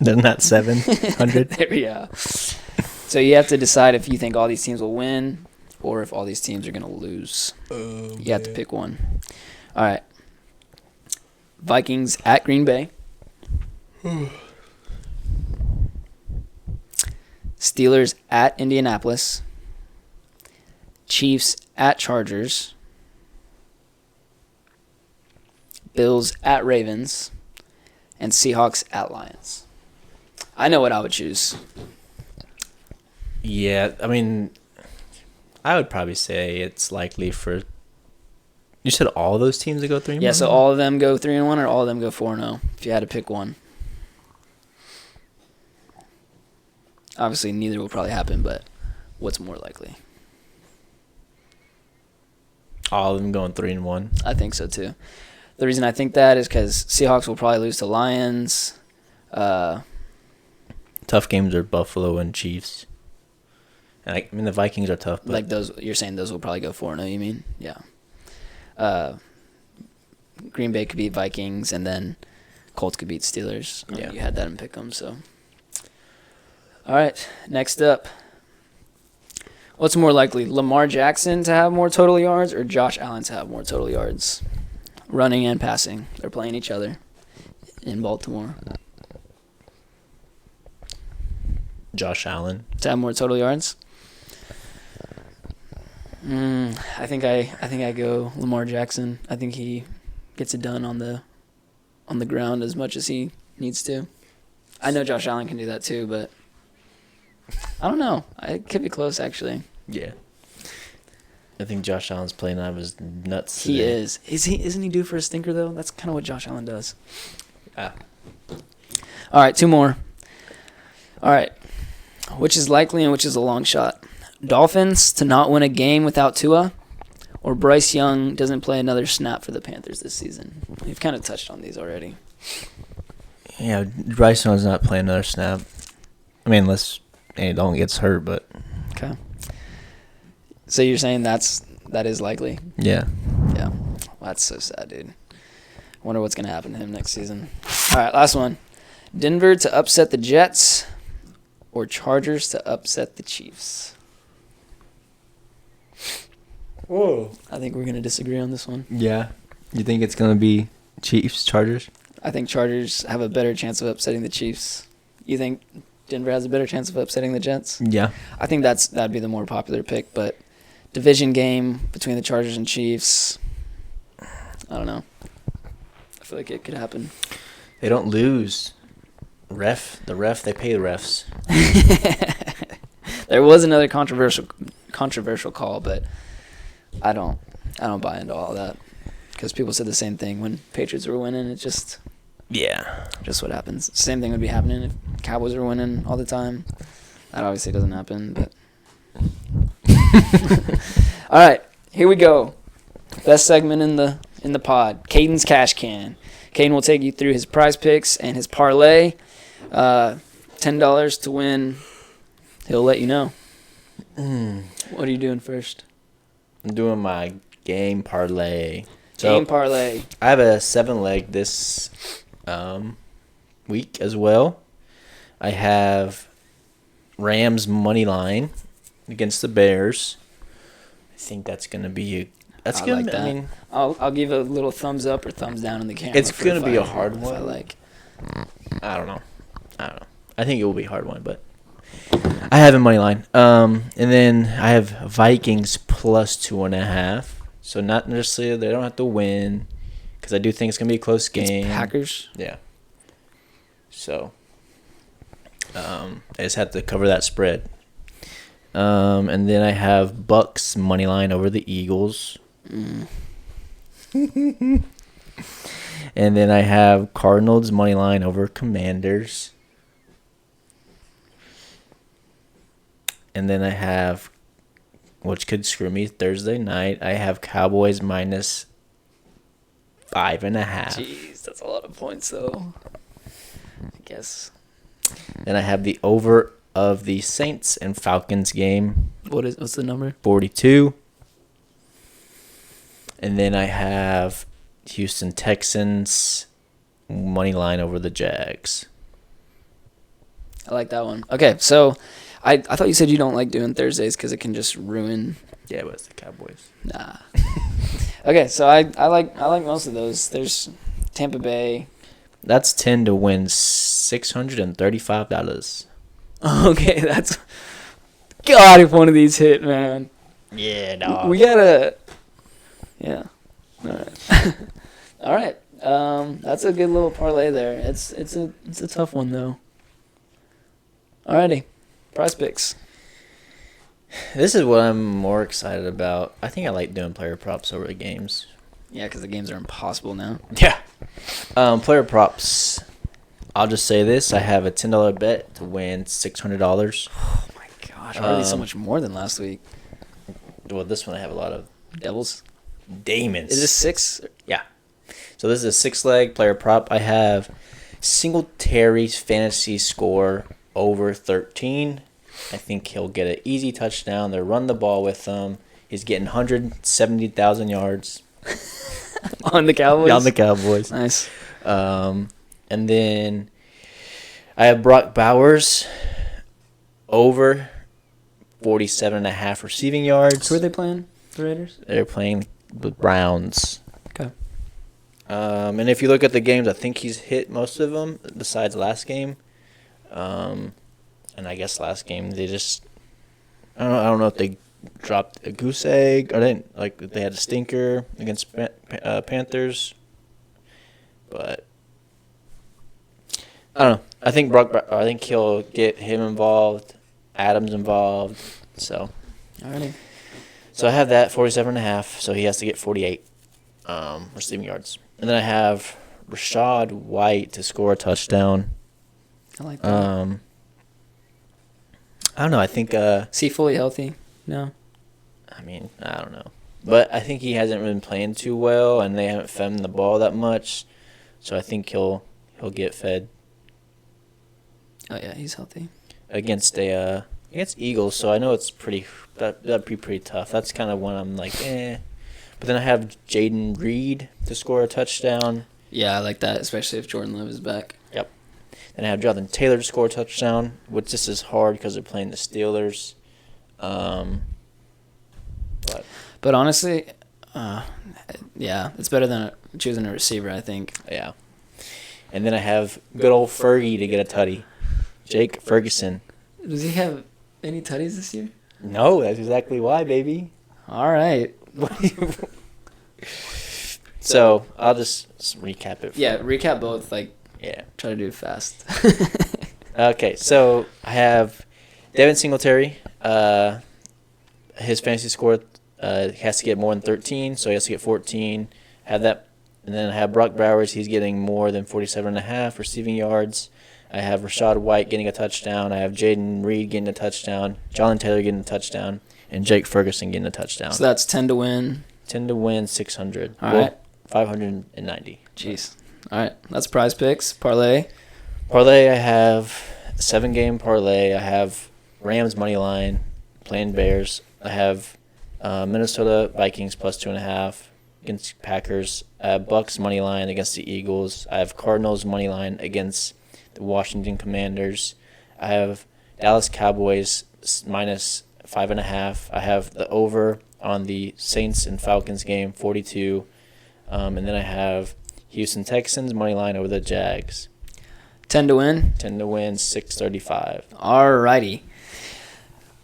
B: Isn't that 700?
A: There we go. So you have to decide if you think all these teams will win or if all these teams are going to lose. You have to pick one. All right. Vikings at Green Bay. Steelers at Indianapolis. Chiefs at Chargers. Bills at Ravens. And Seahawks at Lions. I know what I would choose.
B: Yeah, I mean, I would probably say it's likely for... You said all those teams to go 3-1?
A: Yeah, so all of them go 3-1 or all of them go 4-0, if you had to pick one. Obviously, neither will probably happen, but what's more likely?
B: All of them going 3-1?
A: I think so, too. The reason I think that is because Seahawks will probably lose to Lions.
B: Tough games are Buffalo and Chiefs. And I mean, the Vikings are tough. But
A: like those, you're saying those will probably go 4-0, you mean? Yeah. Green Bay could beat Vikings, and then Colts could beat Steelers.
B: Yeah.
A: You had that in Pick'em, so. All right, next up. What's more likely, Lamar Jackson to have more total yards or Josh Allen to have more total yards? Running and passing. They're playing each other in Baltimore.
B: Josh Allen.
A: To have more total yards? I think I go Lamar Jackson. I think he gets it done on the ground as much as he needs to. I know Josh Allen can do that too, but I don't know. It could be close, actually.
B: Yeah. I think Josh Allen's playing out of his nuts
A: He
B: today.
A: is. Isn't he due for a stinker, though? That's kind of what Josh Allen does.
B: Ah.
A: All right, 2 more. All right. Which is likely and which is a long shot? Dolphins to not win a game without Tua, or Bryce Young doesn't play another snap for the Panthers this season? We've kind of touched on these already.
B: Yeah, Bryce Young's not playing another snap. I mean, unless Andy Dalton gets hurt, but...
A: Okay. So you're saying that is likely?
B: Yeah.
A: Yeah. Well, that's so sad, dude. Wonder what's going to happen to him next season. All right, last one. Denver to upset the Jets, or Chargers to upset the Chiefs?
B: Whoa.
A: I think we're going to disagree on this one.
B: Yeah. You think it's going to be Chiefs, Chargers?
A: I think Chargers have a better chance of upsetting the Chiefs. You think Denver has a better chance of upsetting the Jets?
B: Yeah.
A: I think that'd be the more popular pick, but division game between the Chargers and Chiefs, I don't know. I feel like it could happen.
B: They don't lose. They pay the refs.
A: There was another controversial call, but I don't buy into all that, because people said the same thing when Patriots were winning. It's just what happens. Same thing would be happening if Cowboys were winning all the time. That obviously doesn't happen, but All right, here we go. Best segment in the pod. Caden's Cash Can. Caden will take you through his prize picks and his parlay. $10 to win. He'll let you know. What are you doing first?
B: I'm doing my game parlay.
A: Game parlay.
B: I have a 7-leg this week as well. I have Rams money line against the Bears. I think that's gonna be
A: I like that. I mean, I'll give a little thumbs up or thumbs down in the camera.
B: It's gonna be a hard one.
A: I
B: don't know. I think it will be a hard one, but I have a money line. And then I have Vikings plus 2.5. So not necessarily they don't have to win, because I do think it's gonna be a close game.
A: It's Packers.
B: Yeah. So I just have to cover that spread. And then I have Bucks money line over the Eagles. And then I have Cardinals money line over Commanders. And then I have, which could screw me, Thursday night, I have Cowboys minus 5.5.
A: Jeez, that's a lot of points, though. I guess.
B: Then I have the over of the Saints and Falcons game.
A: What's the number?
B: 42. And then I have Houston Texans money line over the Jags.
A: I like that one. Okay, so I thought you said you don't like doing Thursdays because it can just ruin.
B: Yeah, but it's the Cowboys.
A: Nah. Okay, so I like most of those. There's Tampa Bay.
B: That's 10 to win $635.
A: Okay, that's. God, if one of these hit, man.
B: Yeah, dog.
A: We gotta. Yeah. All right. All right. That's a good little parlay there. It's a tough one though. Alrighty, prize picks.
B: This is what I'm more excited about. I think I like doing player props over the games.
A: Yeah, because the games are impossible now.
B: Yeah. Player props. I'll just say this: I have a $10 bet to win $600.
A: Oh my gosh! Already so much more than last week.
B: Well, this one I have a lot of
A: Devils.
B: Demons.
A: Is this 6?
B: Yeah. So this is a 6-leg player prop. I have Singletary's fantasy score over 13. I think he'll get an easy touchdown. They run the ball with him. He's getting 170,000 yards.
A: On the Cowboys?
B: On the Cowboys.
A: Nice.
B: And then I have Brock Bowers over 47.5 receiving yards.
A: Who are they playing? The Raiders?
B: They're playing the Browns.
A: Okay.
B: And if you look at the games, I think he's hit most of them besides last game. And I guess last game they just I don't know if they dropped a goose egg or they had a stinker against Panthers, but I don't know. I think I think he'll get him involved, Adams involved. So
A: Alrighty.
B: So I have that 47.5. So he has to get 48 receiving yards, and then I have Rashad White to score a touchdown.
A: I like that.
B: I don't know. I think.
A: Is he fully healthy? No.
B: I mean, I don't know, but I think he hasn't been playing too well, and they haven't fed him the ball that much, so I think he'll get fed.
A: Oh yeah, he's healthy.
B: Against Eagles, so I know it's that'd be pretty tough. That's kind of when I'm like, eh. But then I have Caden Ryan to score a touchdown.
A: Yeah, I like that, especially if Jordan Love is back.
B: Yep. Then I have Jonathan Taylor to score a touchdown, which this is hard because they're playing the Steelers.
A: But honestly, yeah, it's better than choosing a receiver, I think.
B: Yeah. And then I have good old Fergie to get a tutty. Jake Ferguson.
A: Does he have any tutties this year?
B: No, that's exactly why, baby.
A: All right.
B: So I'll just recap it.
A: Yeah, recap both.
B: Yeah.
A: Try to do it fast.
B: Okay, so I have Devin Singletary. His fantasy score has to get more than 13, so he has to get 14. Have that, and then I have Brock Bowers. He's getting more than 47.5 receiving yards. I have Rashad White getting a touchdown. I have Caden Ryan getting a touchdown. Jonathan Taylor getting a touchdown. and Jake Ferguson getting a touchdown.
A: So that's 10 to win.
B: 10 to win, 600.
A: All right.
B: 590.
A: Jeez. All right. That's Prize Picks. Parlay.
B: Parlay, I have a 7-game parlay. I have Rams money line, playing Bears. I have Minnesota Vikings plus 2.5 against Packers. I have Bucks money line against the Eagles. I have Cardinals money line against the Washington Commanders. I have Dallas Cowboys minus 5.5. I have the over on the Saints and Falcons game, 42. And then I have Houston Texans money line over the Jags.
A: 10 to win.
B: 10 to win, 635.
A: All righty.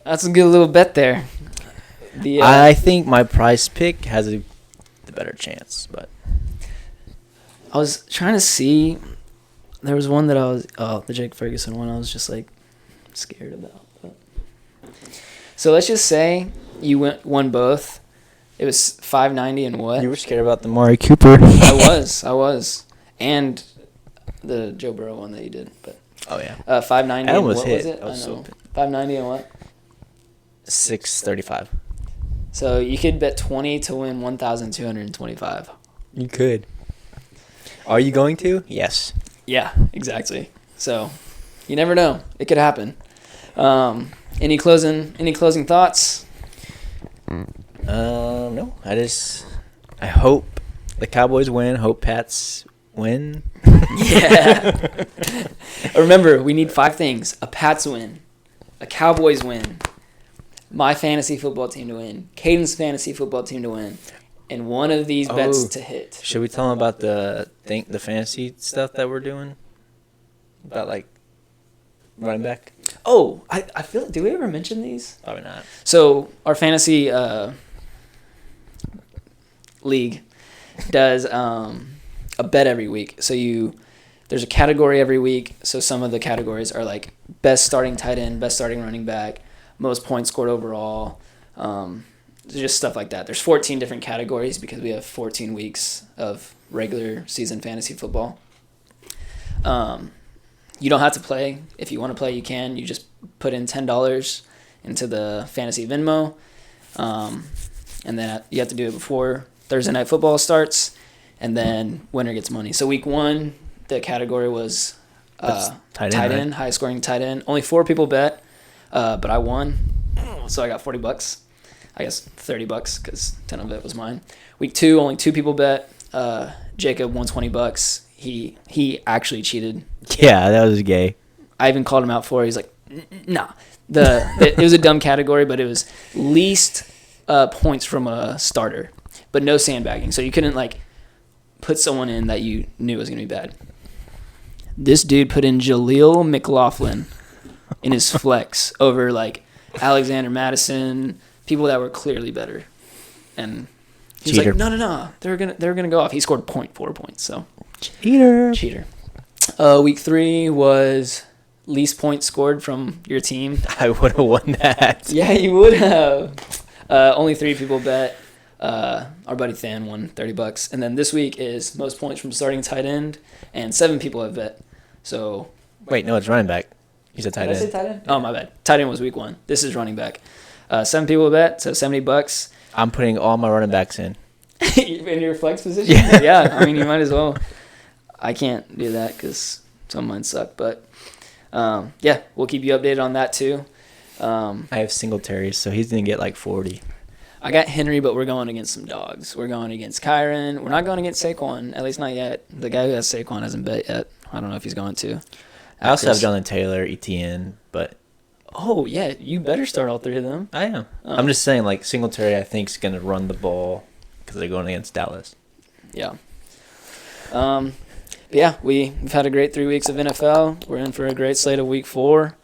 A: That's a good little bet there.
B: I think my price pick has the better chance, but
A: I was trying to see. There was one that the Jake Ferguson one I was just like scared about. But. So let's just say you won both. It was 590 and what?
B: You were scared about the Mari Cooper.
A: I was. And the Joe Burrow one that you did, but
B: oh yeah.
A: 590
B: I
A: and
B: almost
A: what
B: hit.
A: was it?
B: I was so
A: 590 and what?
B: 635.
A: So you could bet 20 to win 1,225.
B: You could. Are you going to? Yes.
A: Yeah, exactly. So you never know. It could happen. Any closing thoughts?
B: No. I hope the Cowboys win. Hope Pats win.
A: Yeah. Remember, we need 5 things: a Pats win, a Cowboys win, my fantasy football team to win, Caden's fantasy football team to win, and one of these bets to hit.
B: Should we tell them about the fantasy stuff that we're doing? About like running back?
A: Oh, I feel. Did we ever mention these?
B: Probably not.
A: So our fantasy league does a bet every week. So there's a category every week. So some of the categories are like best starting tight end, best starting running back, most points scored overall, just stuff like that. There's 14 different categories because we have 14 weeks of regular season fantasy football. You don't have to play. If you want to play, you can. You just put in $10 into the fantasy Venmo, and then you have to do it before Thursday Night Football starts, and then winner gets money. So week 1, the category was tight end, right? High scoring tight end. Only 4 people bet, but I won, so I got $40. I guess $30 because 10 of it was mine. Week 2, only 2 people bet. Jacob won $20. He actually cheated.
B: Yeah, that was gay.
A: I even called him out for it. He's like, nah. It was a dumb category, but it was least points from a starter, but no sandbagging. So you couldn't like put someone in that you knew was going to be bad. This dude put in Jaleel McLaughlin in his flex over like Alexander Madison, people that were clearly better. And he's like, no, they're gonna go off. He scored 0.4 points, so cheater. Week 3 was least points scored from your team.
B: I would have won that.
A: Yeah, you would have. Only 3 people bet. Our buddy Than won $30, and then this week is most points from starting tight end, and 7 people have bet. So
B: wait, no, it's running back. You said tight end.
A: Did I say tight end? Oh, my bad. Tight end was week 1. This is running back. 7 people bet, so $70.
B: I'm putting all my running backs in.
A: In your flex position?
B: Yeah.
A: Yeah, I mean, you might as well. I can't do that because some of mine suck, but yeah, we'll keep you updated on that too.
B: I have Singletary, so he's going to get like 40.
A: I got Henry, but we're going against some dogs. We're going against Kyron. We're not going against Saquon, at least not yet. The guy who has Saquon hasn't bet yet. I don't know if he's going to.
B: I also have Jonathan Taylor, Etienne, but...
A: Oh, yeah, you better start all 3 of them.
B: I am. I'm just saying, like, Singletary, I think, is going to run the ball because they're going against Dallas.
A: Yeah. But yeah, we've had a great 3 weeks of NFL. We're in for a great slate of week 4.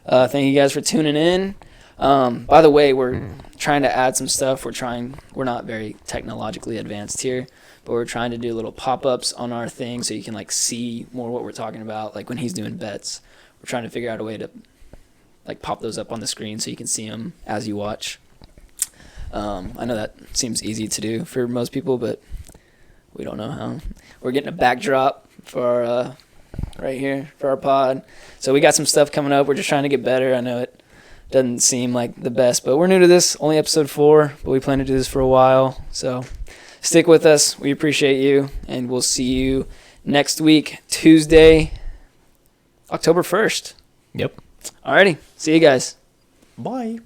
A: Thank you guys for tuning in. By the way, we're trying to add some stuff. We're not very technologically advanced here, but we're trying to do little pop-ups on our thing so you can like see more what we're talking about. Like when he's doing bets, we're trying to figure out a way to like pop those up on the screen so you can see them as you watch. I know that seems easy to do for most people, but we don't know how. We're getting a backdrop for our right here for our pod. So we got some stuff coming up. We're just trying to get better. I know doesn't seem like the best. But we're new to this, only episode 4, but we plan to do this for a while. So stick with us. We appreciate you, and we'll see you next week, Tuesday, October 1st.
B: Yep.
A: Alrighty. See you guys.
B: Bye.